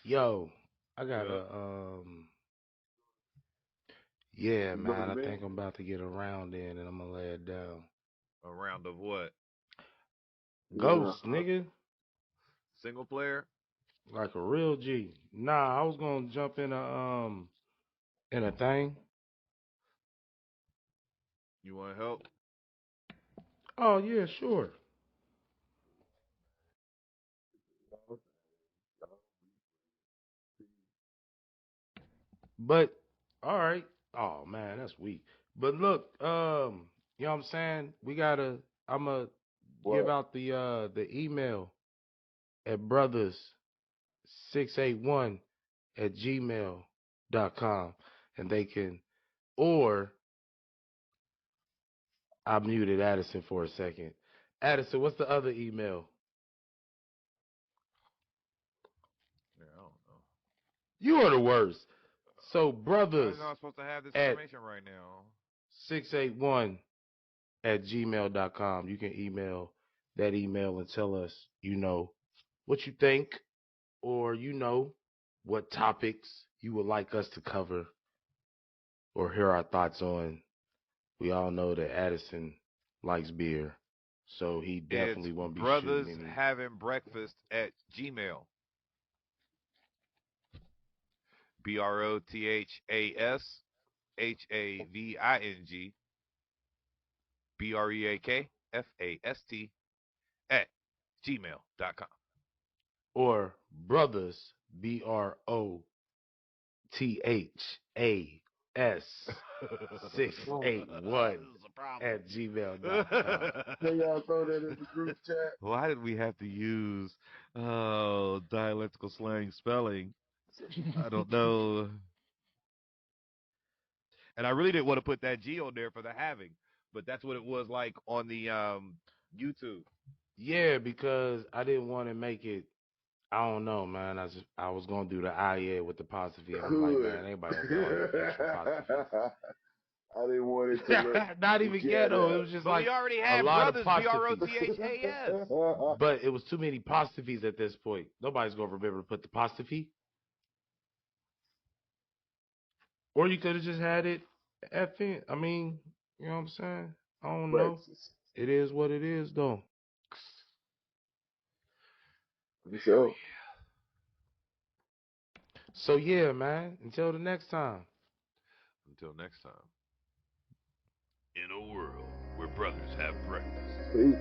Yo, I got
Yeah.
yeah,
You
man,
know
I
me?
think I'm about to get a round in and I'm gonna lay it down.
A round of what?
Ghost,
Yeah.
nigga.
Single player?
Like a real G. Nah, I was gonna jump in a thing.
You want to help?
Oh yeah, sure. But all right. Oh man, that's weak. But look, you know what I'm saying? I'ma give
What?
out the email at brothers681@gmail.com and they can, or I muted Addison for a second. Addison, what's the other email?
Yeah, I don't know.
You are the worst. So
How
brothers
is I supposed to have this
at
information right now?
681@gmail.com. You can email that email and tell us, what you think, or what topics you would like us to cover or hear our thoughts on. We all know that Addison likes beer, so he
It's
definitely won't be
brothers
shooting any.
having breakfast at Gmail. BROTHASHAVING BREAKFAST at gmail.com.
Or brothers, BROTHASHAVING S681
Can y'all throw that in the group chat?
Why did we have to use dialectical slang spelling? I don't know. And I really didn't want to put that G on there for the having, but that's what it was like on the YouTube.
Yeah, because I didn't want to make it. I don't know, man. I was gonna do the yeah with the apostrophe, and I'm like,
Good.
man, anybody got all these extra apostrophes.
I didn't want it to look
Not even ghetto. It
ghetto.
was just
But
like
we already
a
had
lot of
brothers,
apostrophes.
BROTHAS.
But it was too many apostrophes at this point. Nobody's gonna remember to put the apostrophe. Or you could have just had it F in. I mean, you know what I'm saying? I don't know.
Breakfast.
It is what it is, though.
For sure.
So yeah, man. Until the next time.
Until next time. In a world where brothers have breakfast.
Peace.